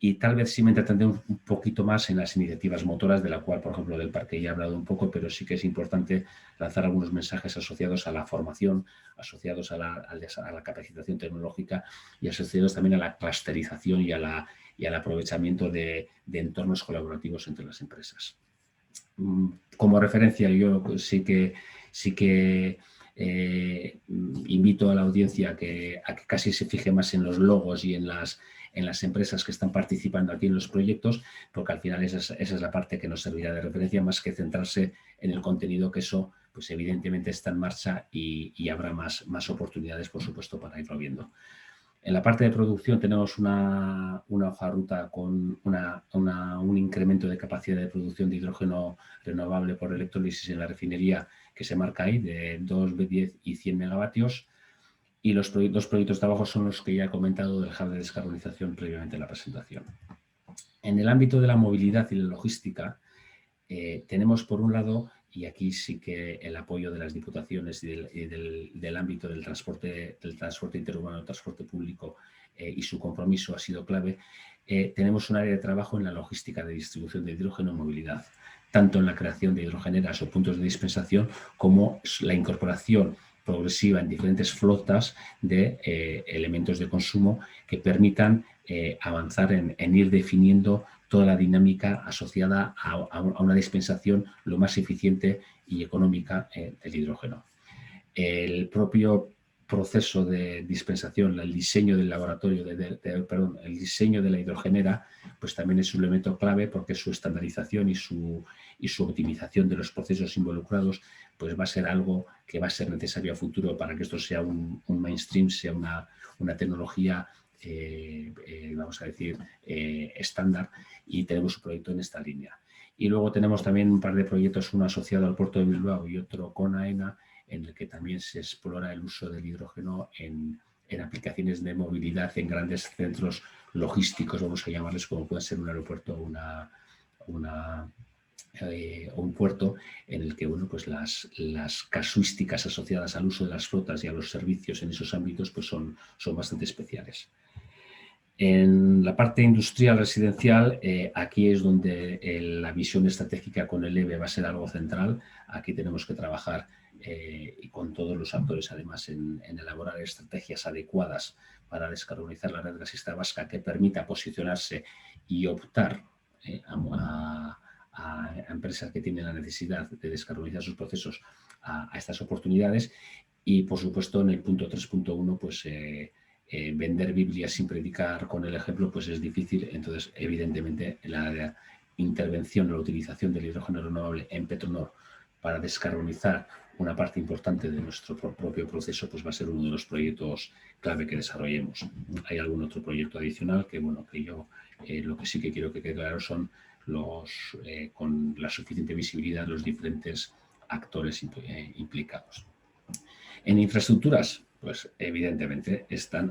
Y tal vez sí me entretendré un poquito más en las iniciativas motoras, de la cual, por ejemplo, del parque ya he hablado un poco, pero sí que es importante lanzar algunos mensajes asociados a la formación, asociados a la capacitación tecnológica y asociados también a la clusterización y al aprovechamiento de entornos colaborativos entre las empresas. Como referencia, yo sí que invito a la audiencia a que casi se fije más en los logos y en las empresas que están participando aquí en los proyectos, porque al final esa es la parte que nos servirá de referencia, más que centrarse en el contenido, que eso pues evidentemente está en marcha y habrá más oportunidades, por supuesto, para irlo viendo. En la parte de producción tenemos una hoja de ruta con un incremento de capacidad de producción de hidrógeno renovable por electrólisis en la refinería que se marca ahí, de 2, 10 y 100 megavatios. Y los dos proyectos de abajo son los que ya he comentado del hub de descarbonización previamente en la presentación. En el ámbito de la movilidad y la logística, tenemos por un lado, y aquí sí que el apoyo de las diputaciones y del ámbito del transporte interurbano, el transporte público y su compromiso ha sido clave. Tenemos un área de trabajo en la logística de distribución de hidrógeno en movilidad, tanto en la creación de hidrogeneras o puntos de dispensación como la incorporación progresiva en diferentes flotas de elementos de consumo que permitan avanzar en ir definiendo toda la dinámica asociada a una dispensación lo más eficiente y económica del hidrógeno. El propio proceso de dispensación, el diseño del laboratorio, el diseño de la hidrogenera, pues también es un elemento clave, porque su estandarización y su optimización de los procesos involucrados pues va a ser algo que va a ser necesario a futuro para que esto sea un mainstream, sea una tecnología vamos a decir, estándar, y tenemos un proyecto en esta línea. Y luego tenemos también un par de proyectos, uno asociado al puerto de Bilbao y otro con AENA, en el que también se explora el uso del hidrógeno en aplicaciones de movilidad en grandes centros logísticos, vamos a llamarles, como puede ser un aeropuerto o un puerto, en el que bueno, pues las casuísticas asociadas al uso de las flotas y a los servicios en esos ámbitos pues son bastante especiales. En la parte industrial residencial, aquí es donde la visión estratégica con el EVE va a ser algo central. Aquí tenemos que trabajar y con todos los actores, además, en elaborar estrategias adecuadas para descarbonizar la red gasista vasca, que permita posicionarse y optar a empresas que tienen la necesidad de descarbonizar sus procesos a estas oportunidades. Y, por supuesto, en el punto 3.1, pues vender Biblia sin predicar con el ejemplo, pues es difícil. Entonces, evidentemente, la intervención o la utilización del hidrógeno renovable en Petronor para descarbonizar una parte importante de nuestro propio proceso, pues va a ser uno de los proyectos clave que desarrollemos. Hay algún otro proyecto adicional que, bueno, que yo lo que sí que quiero que quede claro son con la suficiente visibilidad los diferentes actores implicados. En infraestructuras, pues evidentemente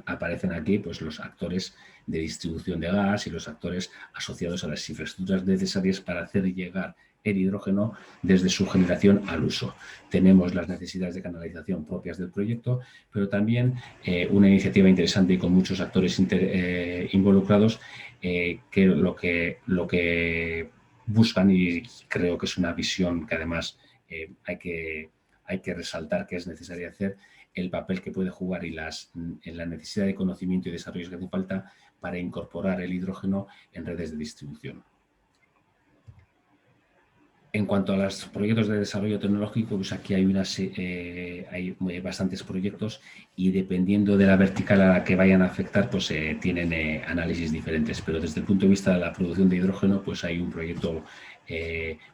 aparecen aquí pues, los actores de distribución de gas y los actores asociados a las infraestructuras necesarias para hacer llegar el hidrógeno desde su generación al uso. Tenemos las necesidades de canalización propias del proyecto, pero también una iniciativa interesante y con muchos actores involucrados que lo que buscan, y creo que es una visión que además hay que resaltar que es necesario hacer, el papel que puede jugar y en la necesidad de conocimiento y desarrollo que hace falta para incorporar el hidrógeno en redes de distribución. En cuanto a los proyectos de desarrollo tecnológico, pues aquí hay bastantes proyectos y dependiendo de la vertical a la que vayan a afectar, pues tienen análisis diferentes. Pero desde el punto de vista de la producción de hidrógeno, pues hay un proyecto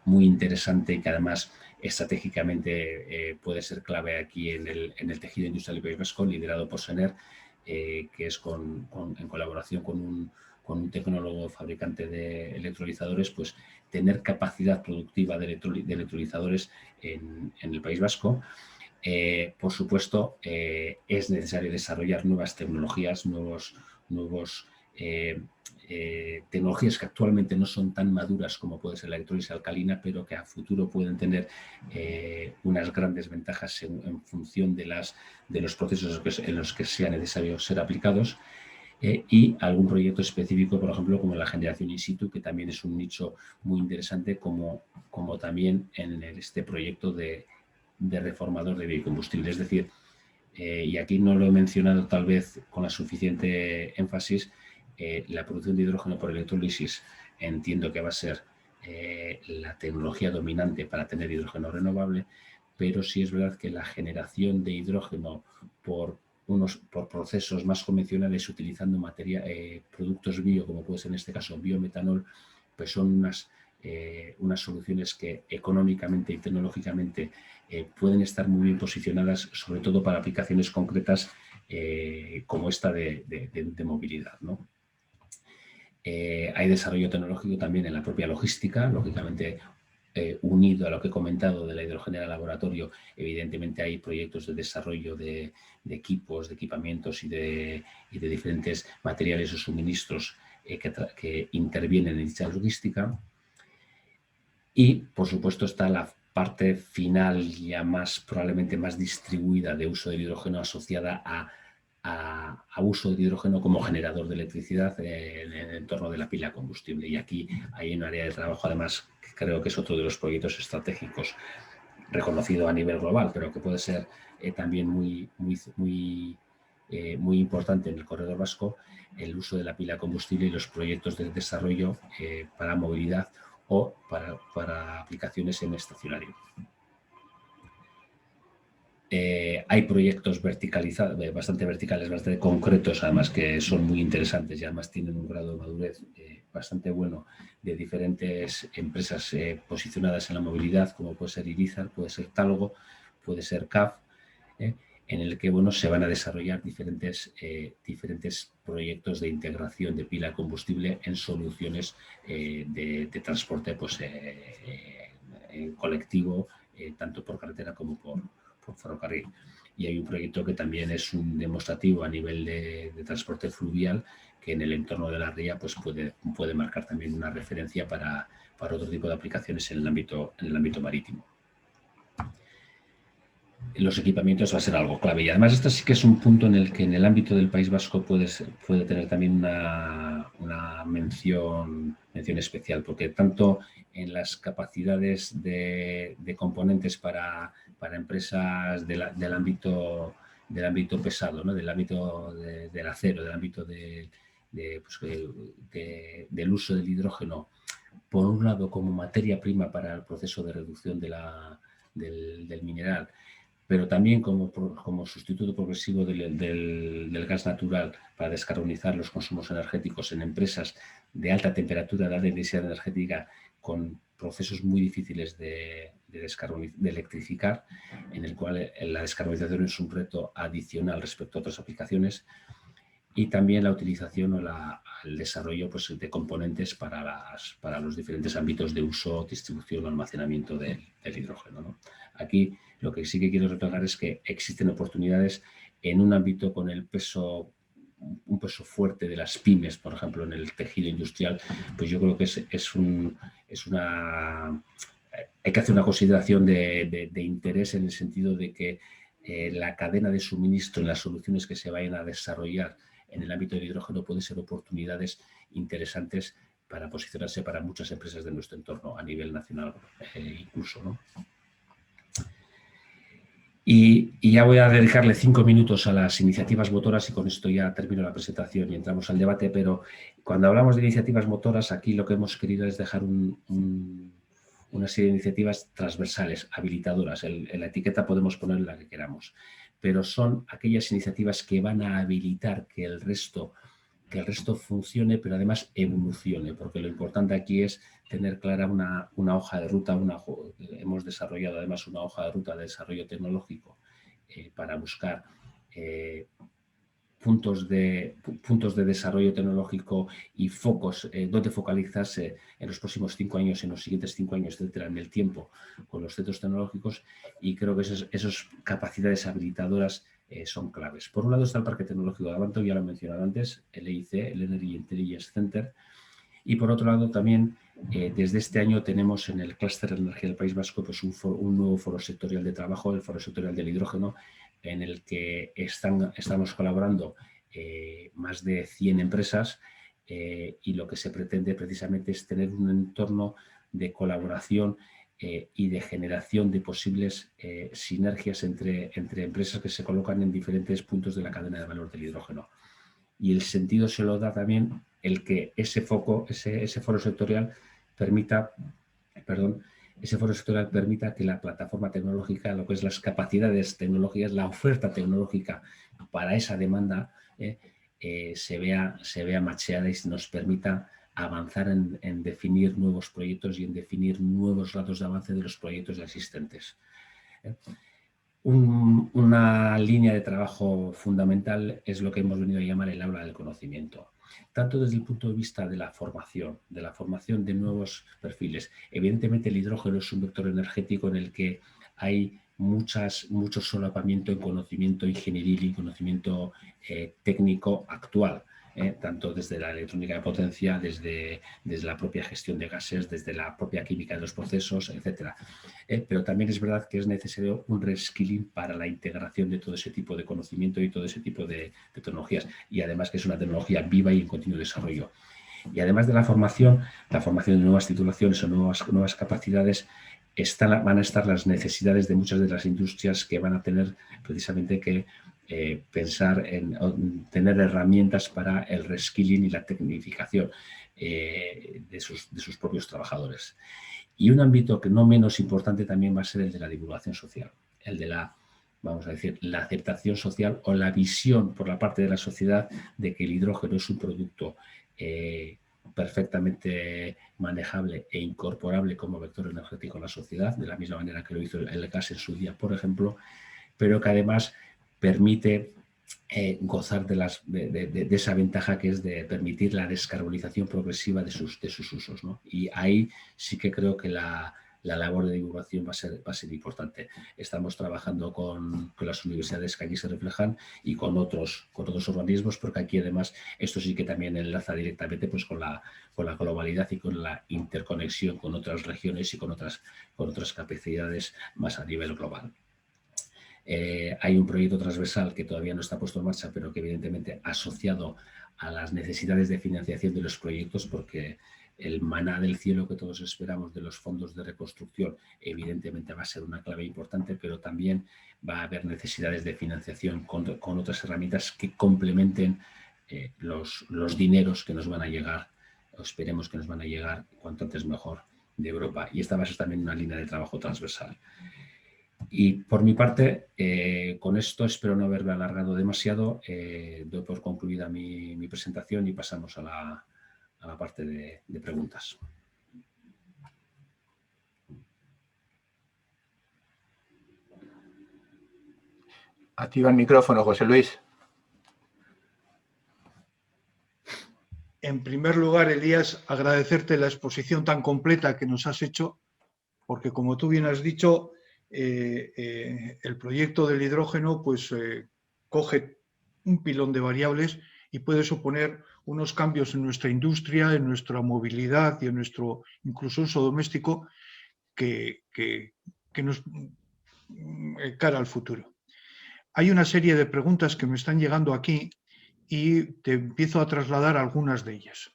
muy interesante que además estratégicamente puede ser clave aquí en el tejido industrial del País Vasco, liderado por Sener, que es en colaboración con un tecnólogo fabricante de electrolizadores, pues tener capacidad productiva de electrolizadores en el País Vasco. Por supuesto, es necesario desarrollar nuevas tecnologías, tecnologías que actualmente no son tan maduras como puede ser la electrólisis alcalina, pero que a futuro pueden tener unas grandes ventajas en función de los procesos en los que sea necesario ser aplicados. Y algún proyecto específico, por ejemplo, como la generación in situ, que también es un nicho muy interesante, como también en este proyecto de reformador de biocombustible. Es decir, y aquí no lo he mencionado tal vez con la suficiente énfasis, la producción de hidrógeno por electrólisis entiendo que va a ser la tecnología dominante para tener hidrógeno renovable, pero sí es verdad que la generación de hidrógeno por procesos más convencionales utilizando productos bio, como puede ser en este caso biometanol, pues son unas soluciones que económicamente y tecnológicamente pueden estar muy bien posicionadas, sobre todo para aplicaciones concretas como esta de movilidad, ¿no? Hay desarrollo tecnológico también en la propia logística, lógicamente unido a lo que he comentado de la hidrogenera laboratorio. Evidentemente hay proyectos de desarrollo de equipos, de equipamientos y de diferentes materiales o suministros que intervienen en dicha logística. Y, por supuesto, está la parte final ya probablemente más distribuida de uso del hidrógeno asociada a uso de hidrógeno como generador de electricidad en el entorno de la pila combustible. Y aquí hay un área de trabajo, además, que creo que es otro de los proyectos estratégicos reconocido a nivel global, pero que puede ser también muy importante en el corredor vasco, el uso de la pila combustible y los proyectos de desarrollo para movilidad o para aplicaciones en estacionario. Hay proyectos bastante verticales, bastante concretos, además que son muy interesantes y además tienen un grado de madurez bastante bueno, de diferentes empresas posicionadas en la movilidad, como puede ser Irizar, puede ser Talgo, puede ser CAF, en el que se van a desarrollar diferentes proyectos de integración de pila combustible en soluciones de transporte pues, colectivo, tanto por carretera como por ferrocarril. Y hay un proyecto que también es un demostrativo a nivel de transporte fluvial, que en el entorno de la ría pues puede marcar también una referencia para otro tipo de aplicaciones en el ámbito marítimo. Los equipamientos va a ser algo clave. Y además esto sí que es un punto en el que en el ámbito del País Vasco puede tener también una mención especial, porque tanto en las capacidades de componentes para empresas del ámbito pesado, ¿no? Del ámbito del acero, del ámbito del uso del hidrógeno, por un lado como materia prima para el proceso de reducción del mineral, pero también como sustituto progresivo del gas natural para descarbonizar los consumos energéticos en empresas de alta temperatura, de alta intensidad energética, con procesos muy difíciles de electrificar, en el cual la descarbonización es un reto adicional respecto a otras aplicaciones, y también la utilización o el desarrollo pues, de componentes para los diferentes ámbitos de uso, distribución o almacenamiento del hidrógeno, ¿no? Aquí lo que sí que quiero reflejar es que existen oportunidades en un ámbito con un peso fuerte de las pymes, por ejemplo, en el tejido industrial. Pues yo creo que hay que hacer una consideración de interés, en el sentido de que la cadena de suministro en las soluciones que se vayan a desarrollar en el ámbito del hidrógeno puede ser oportunidades interesantes para posicionarse para muchas empresas de nuestro entorno a nivel nacional incluso, ¿no? Y ya voy a dedicarle 5 minutos a las iniciativas motoras, y con esto ya termino la presentación y entramos al debate. Pero cuando hablamos de iniciativas motoras, aquí lo que hemos querido es dejar una serie de iniciativas transversales, habilitadoras. En la etiqueta podemos poner la que queramos, pero son aquellas iniciativas que van a habilitar que el resto funcione, pero además evolucione, porque lo importante aquí es tener clara una hoja de ruta. Hemos desarrollado además una hoja de ruta de desarrollo tecnológico para buscar puntos de desarrollo tecnológico y focos, donde focalizarse en los próximos 5 años, en los siguientes 5 años, etcétera, en el tiempo, con los centros tecnológicos. Y creo que esas capacidades habilitadoras son claves. Por un lado está el Parque Tecnológico de Abanto, ya lo he mencionado antes, el EIC, el Energy Intelligence Center. Y por otro lado también, desde este año tenemos en el Clúster de Energía del País Vasco pues un nuevo foro sectorial de trabajo, el Foro Sectorial del Hidrógeno, en el que estamos colaborando más de 100 empresas, y lo que se pretende precisamente es tener un entorno de colaboración y de generación de posibles sinergias entre empresas que se colocan en diferentes puntos de la cadena de valor del hidrógeno. Y el sentido se lo da también el que ese foro sectorial permita que la plataforma tecnológica, lo que es las capacidades tecnológicas, la oferta tecnológica para esa demanda, se vea macheada y nos permita avanzar en definir nuevos proyectos y en definir nuevos datos de avance de los proyectos ya existentes. Una línea de trabajo fundamental es lo que hemos venido a llamar el aula del conocimiento, tanto desde el punto de vista de la formación de nuevos perfiles. Evidentemente el hidrógeno es un vector energético en el que hay mucho solapamiento en conocimiento ingenieril y conocimiento técnico actual, tanto desde la electrónica de potencia, desde la propia gestión de gases, desde la propia química de los procesos, etcétera. Pero también es verdad que es necesario un reskilling para la integración de todo ese tipo de conocimiento y todo ese tipo de tecnologías, y además que es una tecnología viva y en continuo desarrollo. Y además de la formación de nuevas titulaciones o nuevas capacidades, van a estar las necesidades de muchas de las industrias que van a tener precisamente que pensar en tener herramientas para el reskilling y la tecnificación de sus propios trabajadores. Y un ámbito que no menos importante también va a ser el de la divulgación social, el de la aceptación social o la visión por la parte de la sociedad de que el hidrógeno es un producto perfectamente manejable e incorporable como vector energético en la sociedad, de la misma manera que lo hizo el gas en su día, por ejemplo, pero que además permite gozar de esa ventaja que es de permitir la descarbonización progresiva de sus usos, ¿no? Y ahí sí que creo que la labor de divulgación va a ser importante. Estamos trabajando con las universidades que aquí se reflejan y con otros organismos, porque aquí además esto sí que también enlaza directamente pues, con la globalidad y con la interconexión con otras regiones y con otras capacidades más a nivel global. Hay un proyecto transversal que todavía no está puesto en marcha, pero que evidentemente asociado a las necesidades de financiación de los proyectos, porque el maná del cielo que todos esperamos de los fondos de reconstrucción evidentemente va a ser una clave importante, pero también va a haber necesidades de financiación con otras herramientas que complementen los dineros que nos van a llegar, o esperemos que nos van a llegar cuanto antes mejor, de Europa. Y esta va a ser también una línea de trabajo transversal. Y por mi parte, con esto espero no haberme alargado demasiado. Doy por concluida mi presentación y pasamos a la parte de preguntas. Activa el micrófono, José Luis. En primer lugar, Elías, agradecerte la exposición tan completa que nos has hecho, porque como tú bien has dicho, el proyecto del hidrógeno pues, coge un pilón de variables y puede suponer unos cambios en nuestra industria, en nuestra movilidad y en nuestro incluso uso doméstico que nos cara al futuro. Hay una serie de preguntas que me están llegando aquí y te empiezo a trasladar algunas de ellas.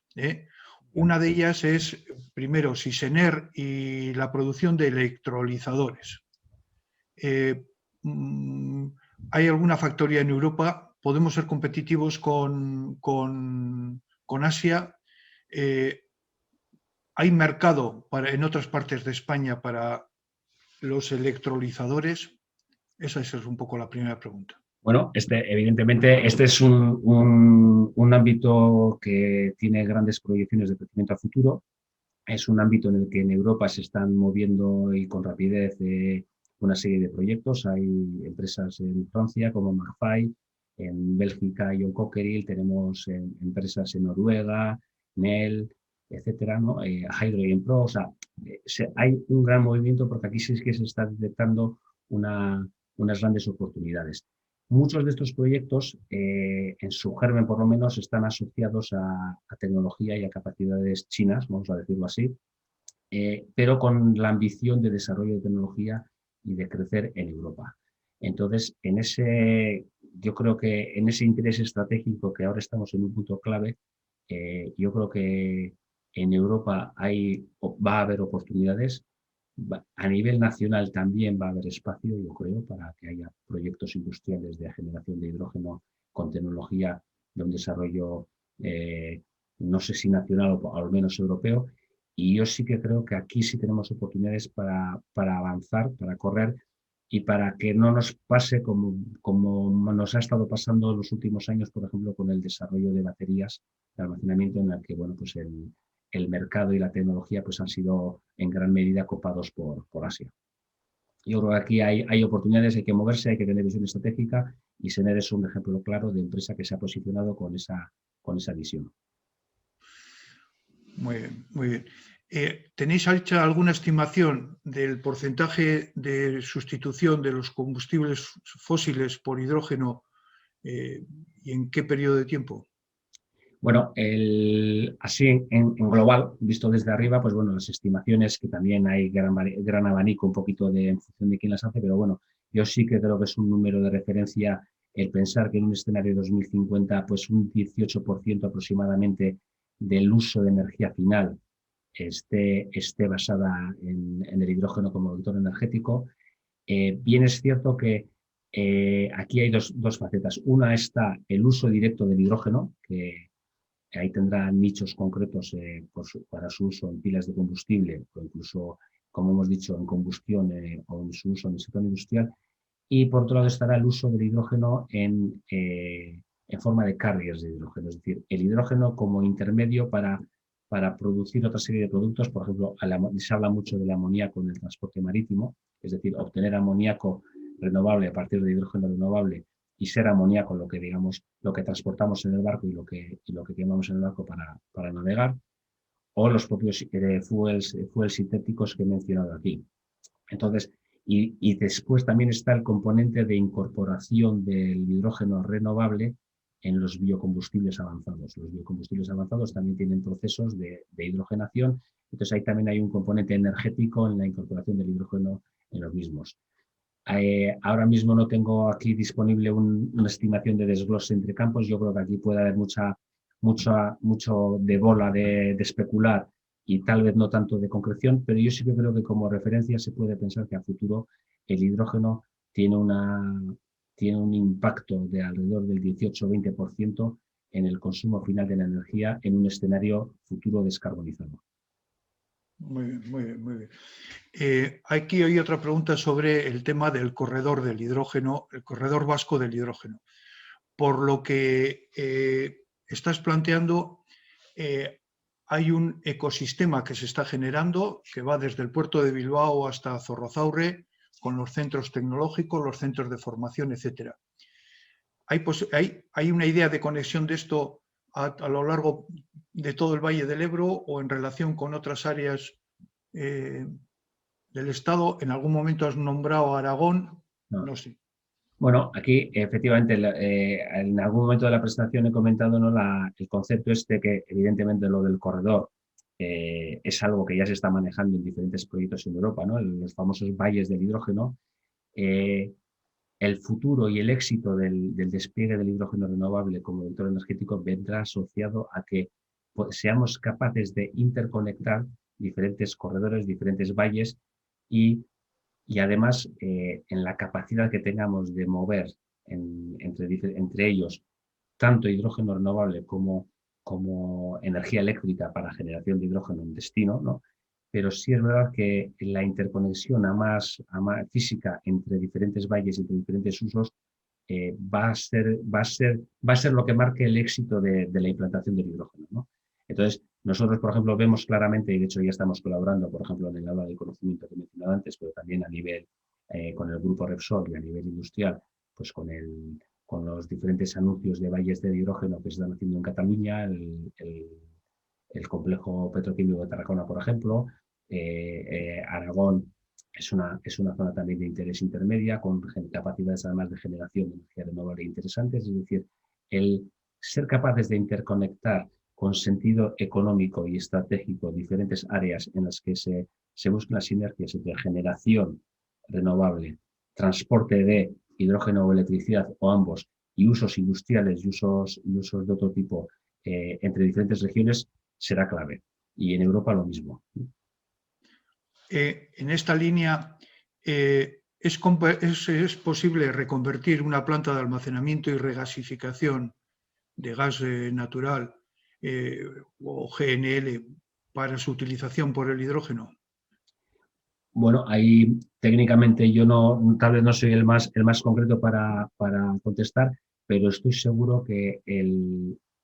Una de ellas es, primero, Sysener y la producción de electrolizadores. ¿Hay alguna factoría en Europa? ¿Podemos ser competitivos con Asia? ¿Hay mercado en otras partes de España para los electrolizadores? Esa es un poco la primera pregunta. Bueno, evidentemente, este es un ámbito que tiene grandes proyecciones de crecimiento a futuro. Es un ámbito en el que en Europa se están moviendo y con rapidez una serie de proyectos. Hay empresas en Francia como Magfy, en Bélgica John Cockerill, tenemos empresas en Noruega, Nel, etcétera, ¿no? Hydrogen Pro. O sea, hay un gran movimiento porque aquí sí es que se está detectando unas grandes oportunidades. Muchos de estos proyectos, en su germen por lo menos, están asociados a tecnología y a capacidades chinas, vamos a decirlo así, pero con la ambición de desarrollo de tecnología y de crecer en Europa. Entonces, yo creo que en ese interés estratégico que ahora estamos en un punto clave, yo creo que en Europa va a haber oportunidades. A nivel nacional también va a haber espacio, yo creo, para que haya proyectos industriales de generación de hidrógeno con tecnología de un desarrollo, no sé si nacional o al menos europeo. Y yo sí que creo que aquí sí tenemos oportunidades para avanzar, para correr y para que no nos pase como nos ha estado pasando en los últimos años, por ejemplo, con el desarrollo de baterías de almacenamiento en el que, bueno, pues el mercado y la tecnología pues han sido en gran medida copados por Asia. Yo creo que aquí hay oportunidades, hay que moverse, hay que tener visión estratégica y Sener es un ejemplo claro de empresa que se ha posicionado con esa visión. Muy bien, muy bien. ¿Tenéis hecha alguna estimación del porcentaje de sustitución de los combustibles fósiles por hidrógeno y en qué periodo de tiempo? Bueno, así en global, visto desde arriba, pues bueno, las estimaciones, que también hay gran abanico un poquito en función de quién las hace, pero bueno, yo sí que creo que es un número de referencia el pensar que en un escenario 2050, pues un 18% aproximadamente del uso de energía final esté basada en el hidrógeno como vector energético. Bien es cierto que aquí hay dos facetas. Una está el uso directo del hidrógeno, que ahí tendrá nichos concretos para su uso en pilas de combustible o incluso, como hemos dicho, en combustión o en su uso en el sector industrial. Y por otro lado estará el uso del hidrógeno en forma de carriers de hidrógeno, es decir, el hidrógeno como intermedio para producir otra serie de productos. Por ejemplo, se habla mucho del amoníaco en el transporte marítimo, es decir, obtener amoníaco renovable a partir de hidrógeno renovable y ser amoníaco lo que transportamos en el barco y lo que quemamos en el barco para navegar, o los propios fuels sintéticos que he mencionado aquí. Entonces, y después también está el componente de incorporación del hidrógeno renovable en los biocombustibles avanzados. Los biocombustibles avanzados también tienen procesos de hidrogenación, entonces ahí también hay un componente energético en la incorporación del hidrógeno en los mismos. Ahora mismo no tengo aquí disponible una estimación de desglose entre campos. Yo creo que aquí puede haber mucho de bola de especular y tal vez no tanto de concreción, pero yo sí que creo que como referencia se puede pensar que a futuro el hidrógeno tiene un impacto de alrededor del 18-20% en el consumo final de la energía en un escenario futuro descarbonizado. Muy bien, muy bien, muy bien. Aquí hay otra pregunta sobre el tema del corredor del hidrógeno, el corredor vasco del hidrógeno. Por lo que estás planteando, hay un ecosistema que se está generando que va desde el puerto de Bilbao hasta Zorrozaurre, con los centros tecnológicos, los centros de formación, etcétera. ¿Hay una idea de conexión de esto a lo largo de todo el Valle del Ebro o en relación con otras áreas del Estado? En algún momento has nombrado Aragón, No. no sé. Bueno, aquí efectivamente en algún momento de la presentación he comentado, ¿no?, el concepto que evidentemente lo del corredor es algo que ya se está manejando en diferentes proyectos en Europa, ¿no? Los famosos valles del hidrógeno. Eh, el futuro y el éxito del despliegue del hidrógeno renovable como vector energético vendrá asociado a que seamos capaces de interconectar diferentes corredores, diferentes valles y además en la capacidad que tengamos de mover entre ellos tanto hidrógeno renovable como energía eléctrica para generación de hidrógeno en destino, ¿no? Pero sí es verdad que la interconexión a más física entre diferentes valles y entre diferentes usos va a ser lo que marque el éxito de la implantación del hidrógeno, ¿no? Entonces, nosotros, por ejemplo, vemos claramente, y de hecho ya estamos colaborando, por ejemplo, en el aula de conocimiento que he mencionado antes, pero también a nivel con el grupo Repsol y a nivel industrial, pues con los diferentes anuncios de valles de hidrógeno que se están haciendo en Cataluña, el complejo petroquímico de Tarragona, por ejemplo, Aragón es una zona también de interés intermedia, con capacidades además de generación de energía renovable interesantes, es decir, el ser capaces de interconectar con sentido económico y estratégico diferentes áreas en las que se buscan las sinergias entre generación renovable, transporte de hidrógeno o electricidad o ambos, y usos industriales y usos de otro tipo entre diferentes regiones, será clave. Y en Europa lo mismo. En esta línea, ¿es posible reconvertir una planta de almacenamiento y regasificación de gas natural o GNL para su utilización por el hidrógeno? Bueno, ahí técnicamente yo tal vez no soy el más concreto para contestar, pero estoy seguro que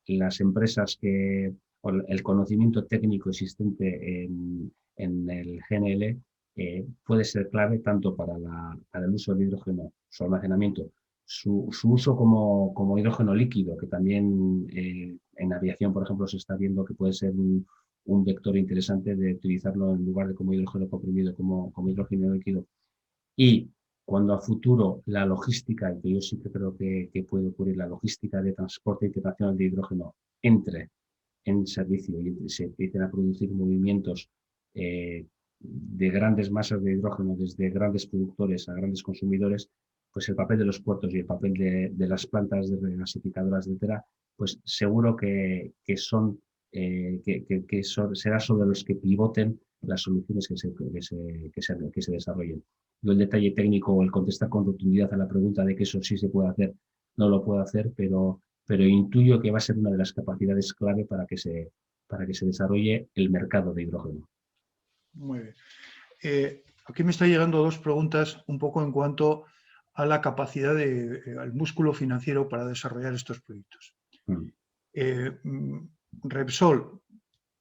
las empresas o el conocimiento técnico existente en el GNL puede ser clave tanto para el uso del hidrógeno, su almacenamiento, su uso como hidrógeno líquido, que también en aviación, por ejemplo, se está viendo que puede ser un vector interesante de utilizarlo en lugar de como hidrógeno comprimido, como hidrógeno líquido. Y cuando a futuro la logística, que yo sí que creo que puede ocurrir, la logística de transporte internacional de hidrógeno entre en servicio y se empiecen a producir movimientos de grandes masas de hidrógeno desde grandes productores a grandes consumidores, pues el papel de los puertos y el papel de las plantas de regasificadoras, etcétera, pues seguro que será sobre los que pivoten las soluciones que se desarrollen. Yo el detalle técnico o el contestar con rotundidad a la pregunta de que eso sí se puede hacer, no lo puedo hacer, pero intuyo que va a ser una de las capacidades clave para que se desarrolle el mercado de hidrógeno. Muy bien. Aquí me están llegando dos preguntas un poco en cuanto a la capacidad al músculo financiero para desarrollar estos proyectos. Repsol,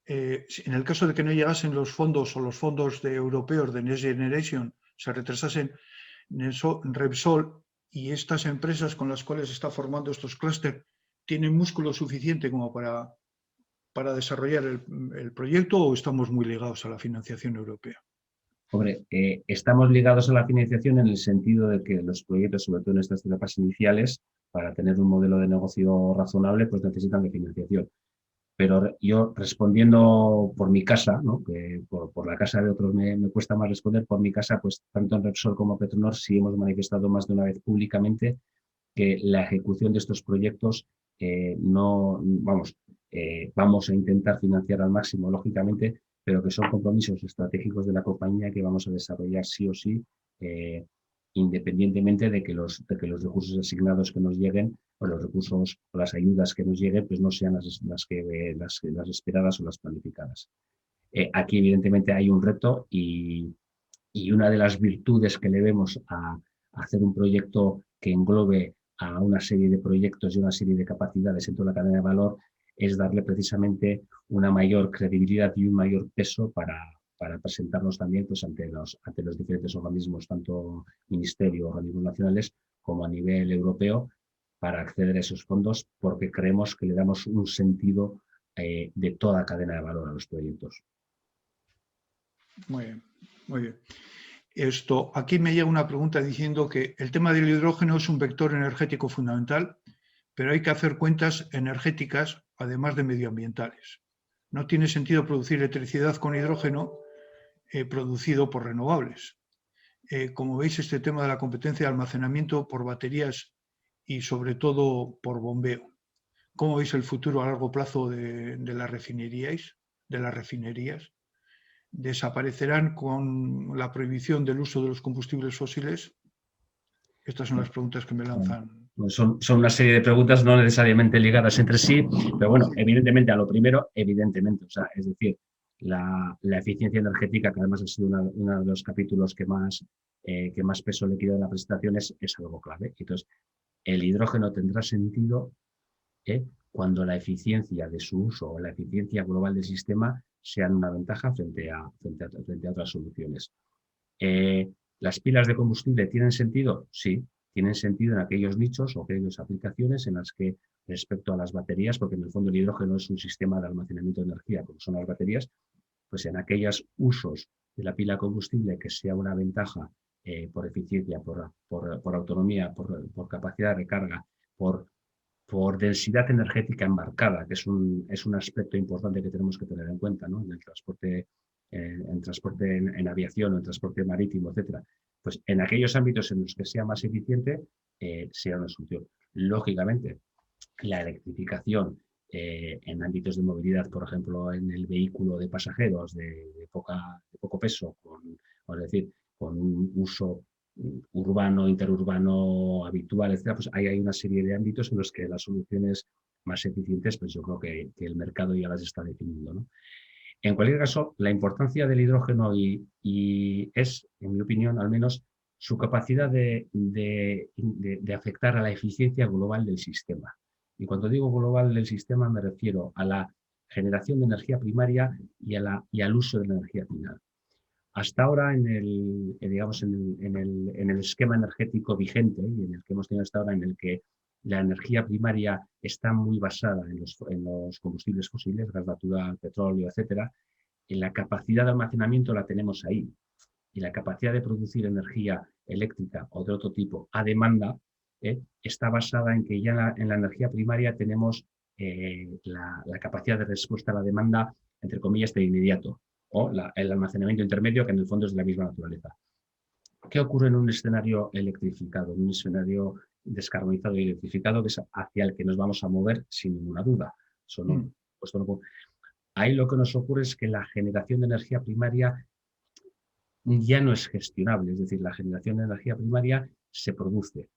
en el caso de que no llegasen los fondos o los fondos europeos de Next Generation se retrasasen, Repsol y estas empresas con las cuales se está formando estos clústeres tienen músculo suficiente como para desarrollar el proyecto, o estamos muy ligados a la financiación europea? Hombre, estamos ligados a la financiación en el sentido de que los proyectos, sobre todo en estas etapas iniciales, para tener un modelo de negocio razonable, pues necesitan de financiación. Pero yo respondiendo por mi casa, ¿no?, que por la casa de otros me cuesta más responder, por mi casa, pues tanto en Repsol como Petronor sí hemos manifestado más de una vez públicamente que la ejecución de estos proyectos vamos a intentar financiar al máximo, lógicamente, pero que son compromisos estratégicos de la compañía que vamos a desarrollar sí o sí, independientemente de que los recursos asignados que nos lleguen o los recursos o las ayudas que nos lleguen pues no sean las esperadas o las planificadas. Aquí, evidentemente, hay un reto y una de las virtudes que le vemos a hacer un proyecto que englobe a una serie de proyectos y una serie de capacidades en toda la cadena de valor es darle precisamente una mayor credibilidad y un mayor peso para presentarnos también pues, ante los diferentes organismos, tanto ministerio, organismos nacionales, como a nivel europeo, para acceder a esos fondos, porque creemos que le damos un sentido de toda la cadena de valor a los proyectos. Muy bien, muy bien. Aquí me llega una pregunta diciendo que el tema del hidrógeno es un vector energético fundamental, pero hay que hacer cuentas energéticas, además de medioambientales. No tiene sentido producir electricidad con hidrógeno producido por renovables. Como veis, este tema de la competencia de almacenamiento por baterías y sobre todo por bombeo. ¿Cómo veis el futuro a largo plazo de las refinerías? ¿Desaparecerán con la prohibición del uso de los combustibles fósiles? Estas son las preguntas que me lanzan. Son una serie de preguntas no necesariamente ligadas entre sí, pero bueno, evidentemente a lo primero, evidentemente, o sea, es decir, la eficiencia energética, que además ha sido uno de los capítulos que más peso le quiero en la presentación, es algo clave. Entonces, el hidrógeno tendrá sentido cuando la eficiencia de su uso o la eficiencia global del sistema sean una ventaja frente a otras soluciones. ¿Las pilas de combustible tienen sentido? Sí, tienen sentido en aquellos nichos o aquellas aplicaciones en las que respecto a las baterías, porque en el fondo el hidrógeno es un sistema de almacenamiento de energía, como son las baterías, pues en aquellos usos de la pila combustible que sea una ventaja por eficiencia, por autonomía, por capacidad de recarga, por densidad energética embarcada, que es un aspecto importante que tenemos que tener en cuenta, ¿no? En el transporte, en aviación o en transporte marítimo, etcétera. Pues en aquellos ámbitos en los que sea más eficiente, sea una solución. Lógicamente, la electrificación en ámbitos de movilidad, por ejemplo, en el vehículo de pasajeros de poco peso, es decir, con un uso urbano, interurbano, habitual, etcétera, pues hay una serie de ámbitos en los que las soluciones más eficientes, pues yo creo que el mercado ya las está definiendo, ¿no? En cualquier caso, la importancia del hidrógeno y es, en mi opinión, al menos, su capacidad de afectar a la eficiencia global del sistema. Y cuando digo global del sistema me refiero a la generación de energía primaria y al uso de la energía final. Hasta ahora, en el esquema energético vigente y en el que hemos tenido hasta ahora, en el que la energía primaria está muy basada en los combustibles fósiles, gas natural, petróleo, etcétera, y la capacidad de almacenamiento la tenemos ahí. Y la capacidad de producir energía eléctrica o de otro tipo a demanda está basada en que ya en la energía primaria tenemos la capacidad de respuesta a la demanda, entre comillas, de inmediato, o el almacenamiento intermedio, que en el fondo es de la misma naturaleza. ¿Qué ocurre en un escenario electrificado, en un escenario descarbonizado y electrificado, que es hacia el que nos vamos a mover sin ninguna duda? Ahí lo que nos ocurre es que la generación de energía primaria ya no es gestionable, es decir, la generación de energía primaria se produce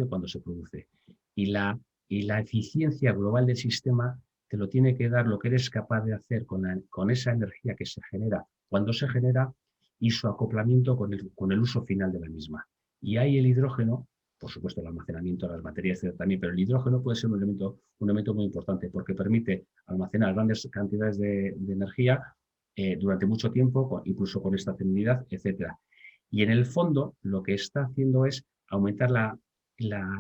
cuando se produce. Y la eficiencia global del sistema te lo tiene que dar lo que eres capaz de hacer con esa energía que se genera cuando se genera y su acoplamiento con el uso final de la misma. Y ahí el hidrógeno, por supuesto el almacenamiento de las baterías también, pero el hidrógeno puede ser un elemento muy importante porque permite almacenar grandes cantidades de energía durante mucho tiempo, incluso con estacionalidad, etcétera. Y en el fondo lo que está haciendo es aumentar la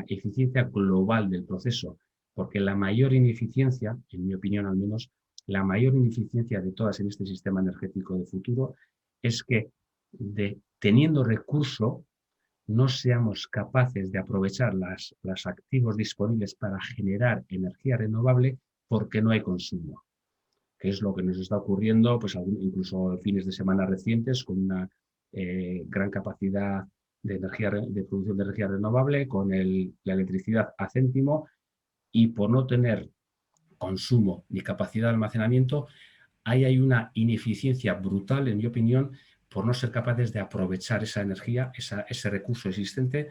eficiencia global del proceso, porque la mayor ineficiencia, en mi opinión al menos, la mayor ineficiencia de todas en este sistema energético de futuro es que teniendo recurso no seamos capaces de aprovechar los activos disponibles para generar energía renovable porque no hay consumo, que es lo que nos está ocurriendo, pues incluso fines de semana recientes, con una gran capacidad de producción de energía renovable, con la electricidad a céntimo, y por no tener consumo ni capacidad de almacenamiento, ahí hay una ineficiencia brutal, en mi opinión, por no ser capaces de aprovechar esa energía, ese recurso existente,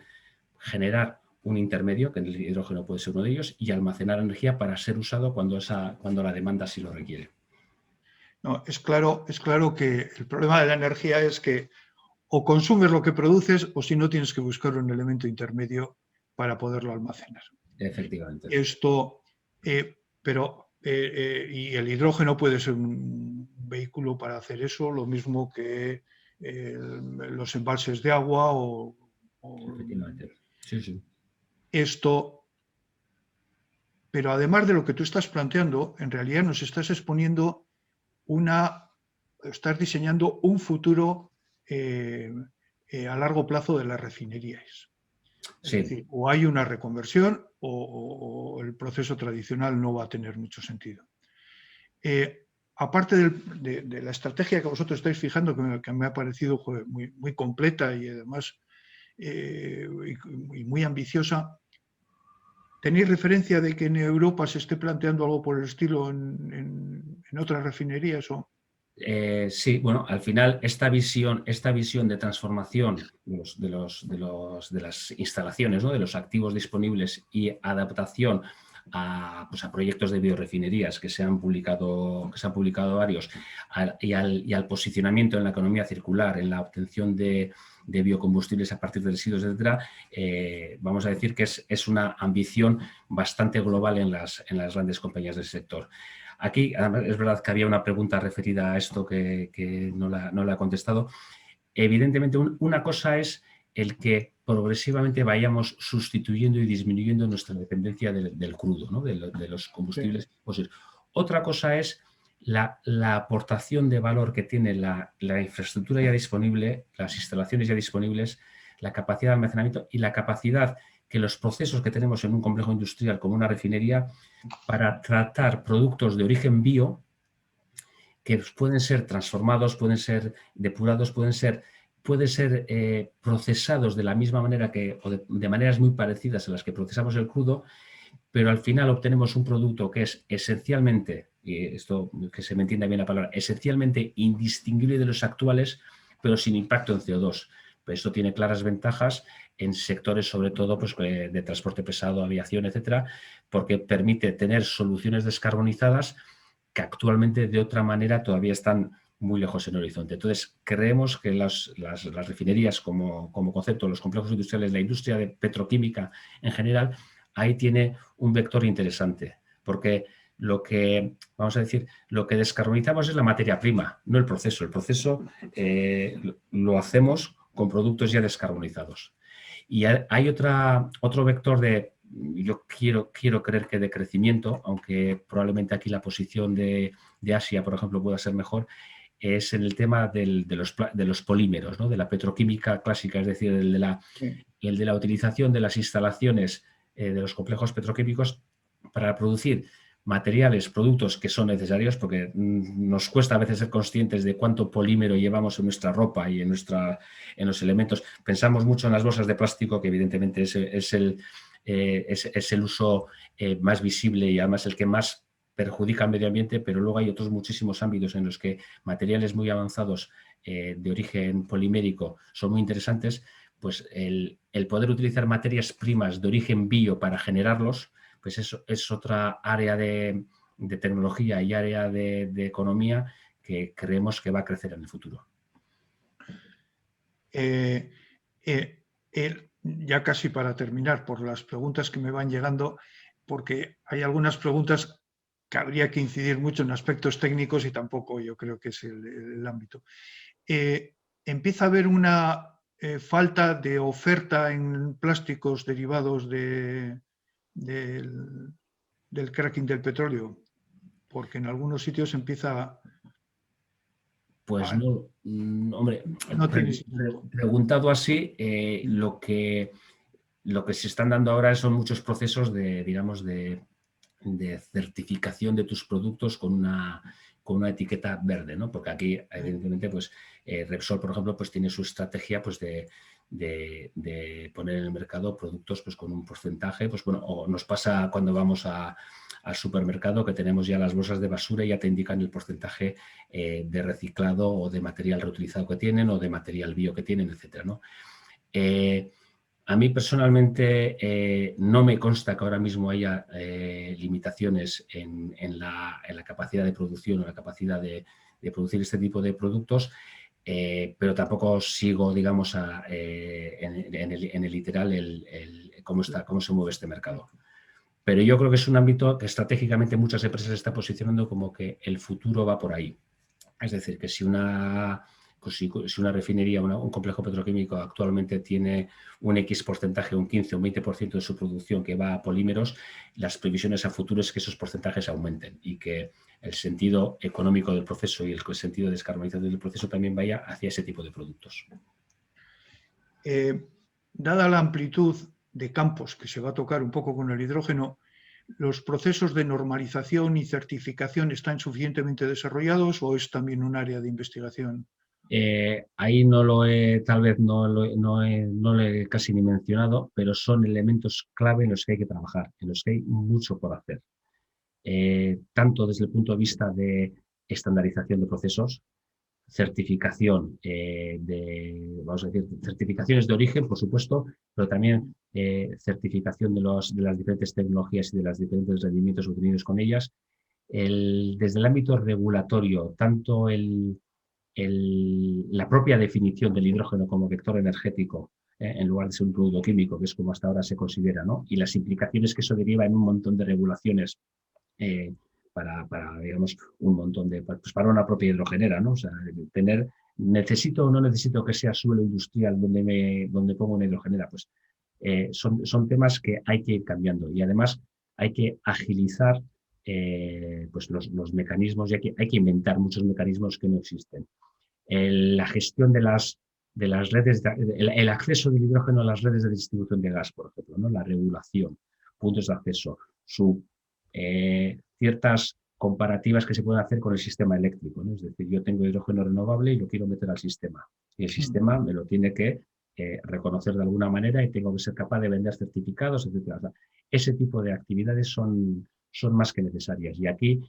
generar un intermedio, que en el hidrógeno puede ser uno de ellos, y almacenar energía para ser usado cuando la demanda así lo requiere. No, es claro que el problema de la energía es que o consumes lo que produces o si no tienes que buscar un elemento intermedio para poderlo almacenar. Efectivamente. Esto, y el hidrógeno puede ser un vehículo para hacer eso, lo mismo que los embalses de agua Efectivamente. Sí, sí. esto. Pero además de lo que tú estás planteando, en realidad nos estás exponiendo estás diseñando un futuro a largo plazo de las refinerías. Es Sí. decir, o hay una reconversión o el proceso tradicional no va a tener mucho sentido. Aparte de la estrategia que vosotros estáis fijando, que me ha parecido muy completa y además y muy ambiciosa, ¿tenéis referencia de que en Europa se esté planteando algo por el estilo en otras refinerías? Sí, bueno, al final esta visión de transformación de las instalaciones, ¿no? De los activos disponibles y adaptación a proyectos de biorefinerías que se han publicado varios y al posicionamiento en la economía circular, en la obtención de biocombustibles a partir de residuos, etcétera, vamos a decir que es una ambición bastante global en las grandes compañías del sector. Aquí, además, es verdad que había una pregunta referida a esto que no la he contestado. Evidentemente, una cosa es el que progresivamente vayamos sustituyendo y disminuyendo nuestra dependencia del crudo, ¿no? de los combustibles fósiles. Otra cosa es la aportación de valor que tiene la infraestructura ya disponible, las instalaciones ya disponibles, la capacidad de almacenamiento y la capacidad que los procesos que tenemos en un complejo industrial como una refinería para tratar productos de origen bio que pueden ser transformados, pueden ser depurados, pueden ser procesados de la misma manera o de maneras muy parecidas a las que procesamos el crudo, pero al final obtenemos un producto que es esencialmente, y esto que se me entienda bien la palabra, esencialmente indistinguible de los actuales, pero sin impacto en CO2. Pues esto tiene claras ventajas en sectores, sobre todo pues, de transporte pesado, aviación, etcétera, porque permite tener soluciones descarbonizadas que actualmente de otra manera todavía están muy lejos en el horizonte. Entonces, creemos que las refinerías como concepto, los complejos industriales, la industria de petroquímica en general, ahí tiene un vector interesante, porque lo que descarbonizamos es la materia prima, no el proceso. El proceso lo hacemos con productos ya descarbonizados. Y hay otro vector yo quiero creer que de crecimiento, aunque probablemente aquí la posición de Asia, por ejemplo, pueda ser mejor, es en el tema de los polímeros, ¿no? De la petroquímica clásica, es decir, el de la utilización de las instalaciones de los complejos petroquímicos para producir materiales, productos que son necesarios, porque nos cuesta a veces ser conscientes de cuánto polímero llevamos en nuestra ropa y en los elementos. Pensamos mucho en las bolsas de plástico, que evidentemente es el uso más visible y además el que más perjudica al medio ambiente, pero luego hay otros muchísimos ámbitos en los que materiales muy avanzados de origen polimérico son muy interesantes. Pues el poder utilizar materias primas de origen bio para generarlos, pues eso es otra área de tecnología y área de economía que creemos que va a crecer en el futuro. Ya casi para terminar, por las preguntas que me van llegando, porque hay algunas preguntas que habría que incidir mucho en aspectos técnicos y tampoco yo creo que es el ámbito. Empieza a haber una falta de oferta en plásticos derivados del cracking del petróleo, porque en algunos sitios empieza... Pues no, hombre, No tiene sentido. preguntado así, lo que se están dando ahora son muchos procesos de certificación de tus productos con una etiqueta verde, ¿no? Porque aquí, evidentemente, pues Repsol, por ejemplo, pues tiene su estrategia pues de poner en el mercado productos pues con un porcentaje, pues bueno, o nos pasa cuando vamos al supermercado que tenemos ya las bolsas de basura y ya te indican el porcentaje de reciclado o de material reutilizado que tienen o de material bio que tienen, etcétera, ¿no? A mí personalmente no me consta que ahora mismo haya limitaciones en la capacidad de producción o la capacidad de producir este tipo de productos, pero tampoco sigo, digamos, en el literal cómo se mueve este mercado. Pero yo creo que es un ámbito que estratégicamente muchas empresas se están posicionando como que el futuro va por ahí. Es decir, que si una refinería, un complejo petroquímico actualmente tiene un X porcentaje, un 15 o un 20% de su producción que va a polímeros, las previsiones a futuro es que esos porcentajes aumenten y que el sentido económico del proceso y el sentido de descarbonización del proceso también vaya hacia ese tipo de productos. Dada la amplitud de campos que se va a tocar un poco con el hidrógeno, ¿los procesos de normalización y certificación están suficientemente desarrollados o es también un área de investigación? Ahí tal vez no lo he casi ni mencionado, pero son elementos clave en los que hay que trabajar, en los que hay mucho por hacer. Tanto desde el punto de vista de estandarización de procesos, certificación vamos a decir, certificaciones de origen, por supuesto, pero también certificación de las diferentes tecnologías y de los diferentes rendimientos obtenidos con ellas. Desde el ámbito regulatorio, tanto la propia definición del hidrógeno como vector energético, en lugar de ser un producto químico, que es como hasta ahora se considera, ¿no? Y las implicaciones que eso deriva en un montón de regulaciones para digamos, un montón pues para una propia hidrogenera, ¿no? O sea, necesito o no necesito que sea suelo industrial donde pongo una hidrogenera, pues son temas que hay que ir cambiando y además hay que agilizar pues los mecanismos y hay que inventar muchos mecanismos que no existen. La gestión de las redes, el acceso del hidrógeno a las redes de distribución de gas, por ejemplo, ¿no? La regulación, puntos de acceso, ciertas comparativas que se pueden hacer con el sistema eléctrico, ¿no? Es decir, yo tengo hidrógeno renovable y lo quiero meter al sistema. Y el sistema me lo tiene que reconocer de alguna manera y tengo que ser capaz de vender certificados, etc. O sea, ese tipo de actividades son más que necesarias. Y aquí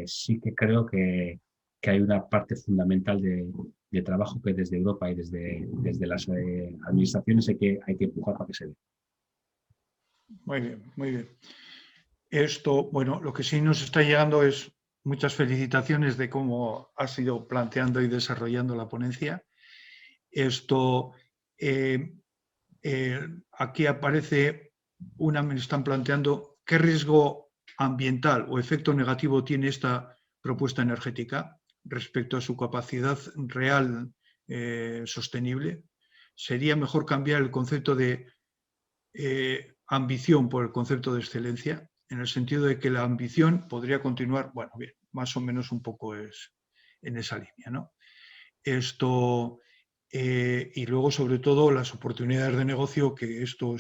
sí que creo que hay una parte fundamental de trabajo que desde Europa y desde las administraciones hay que empujar para que se dé. Muy bien, muy bien. Esto, bueno, lo que sí nos está llegando es muchas felicitaciones de cómo has ido planteando y desarrollando la ponencia. Esto, aquí aparece me están planteando qué riesgo ambiental o efecto negativo tiene esta propuesta energética respecto a su capacidad real sostenible. ¿Sería mejor cambiar el concepto de ambición por el concepto de excelencia? En el sentido de que la ambición podría continuar, bueno, bien, más o menos un poco es en esa línea, ¿no? Esto, y luego, sobre todo, las oportunidades de negocio que esto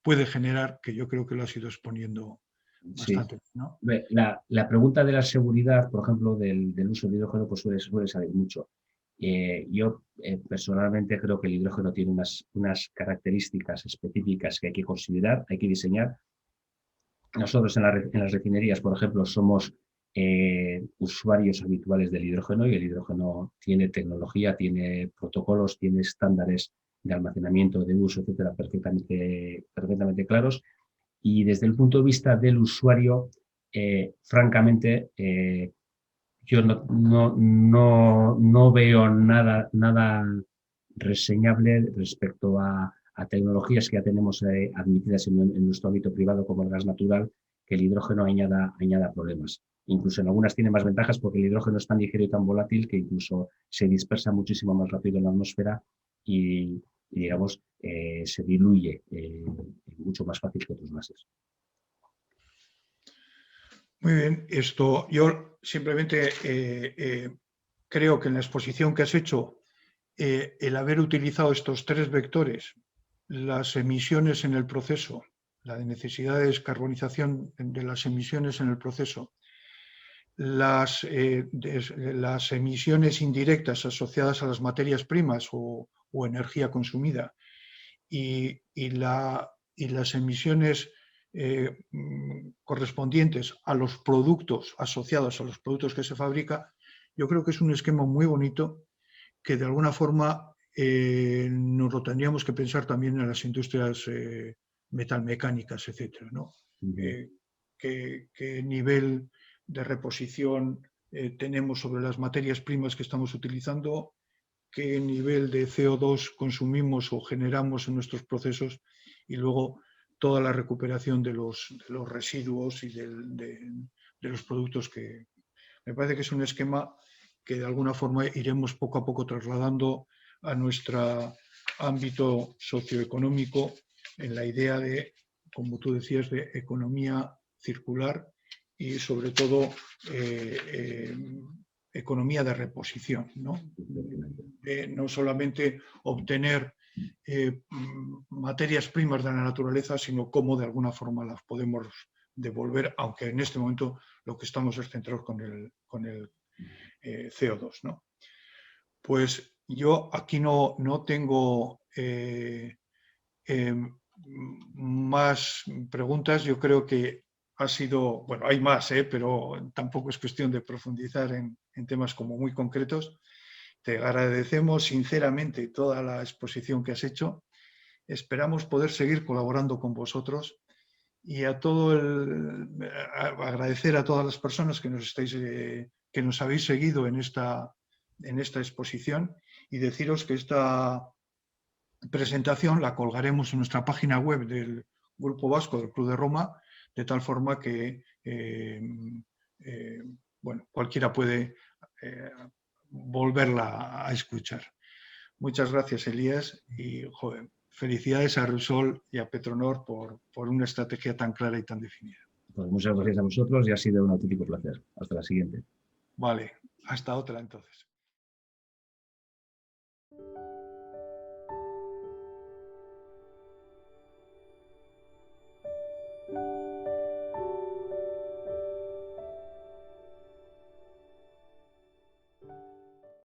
puede generar, que yo creo que lo has ido exponiendo bastante, Sí. ¿no? La pregunta de la seguridad, por ejemplo, del uso del hidrógeno, pues suele salir mucho. Yo personalmente creo que el hidrógeno tiene unas características específicas que hay que considerar, hay que diseñar. Nosotros en las refinerías, por ejemplo, somos usuarios habituales del hidrógeno y el hidrógeno tiene tecnología, tiene protocolos, tiene estándares de almacenamiento, de uso, etcétera, perfectamente claros. Y desde el punto de vista del usuario, francamente, yo no veo nada reseñable respecto a tecnologías que ya tenemos admitidas en nuestro ámbito privado como el gas natural, que el hidrógeno añada problemas. Incluso en algunas tiene más ventajas porque el hidrógeno es tan ligero y tan volátil que incluso se dispersa muchísimo más rápido en la atmósfera y digamos, se diluye mucho más fácil que otros gases. Muy bien, yo simplemente creo que en la exposición que has hecho, el haber utilizado estos tres vectores, las emisiones en el proceso, la necesidad de descarbonización de las emisiones en el proceso, las emisiones indirectas asociadas a las materias primas o energía consumida y las emisiones correspondientes a los productos asociados a los productos que se fabrica, yo creo que es un esquema muy bonito que de alguna forma nos lo tendríamos que pensar también en las industrias metalmecánicas, etcétera, ¿no? ¿Qué nivel de reposición tenemos sobre las materias primas que estamos utilizando, qué nivel de CO2 consumimos o generamos en nuestros procesos y luego toda la recuperación de los residuos y de los productos que... Me parece que es un esquema que de alguna forma iremos poco a poco trasladando a nuestro ámbito socioeconómico en la idea de, como tú decías, de economía circular y sobre todo economía de reposición, ¿no? No solamente obtener materias primas de la naturaleza, sino cómo de alguna forma las podemos devolver, aunque en este momento lo que estamos es centrados con el CO2, ¿no? Pues yo aquí no tengo más preguntas. Yo creo que ha sido, bueno, hay más, pero tampoco es cuestión de profundizar en temas como muy concretos. Te agradecemos sinceramente toda la exposición que has hecho. Esperamos poder seguir colaborando con vosotros y agradecer a todas las personas que nos habéis seguido en esta exposición y deciros que esta presentación la colgaremos en nuestra página web del Grupo Vasco del Club de Roma, de tal forma que bueno, cualquiera puede volverla a escuchar. Muchas gracias, Elías, y joder, felicidades a Repsol y a Petronor por una estrategia tan clara y tan definida. Pues muchas gracias a vosotros y ha sido un auténtico placer. Hasta la siguiente. Vale, hasta otra entonces.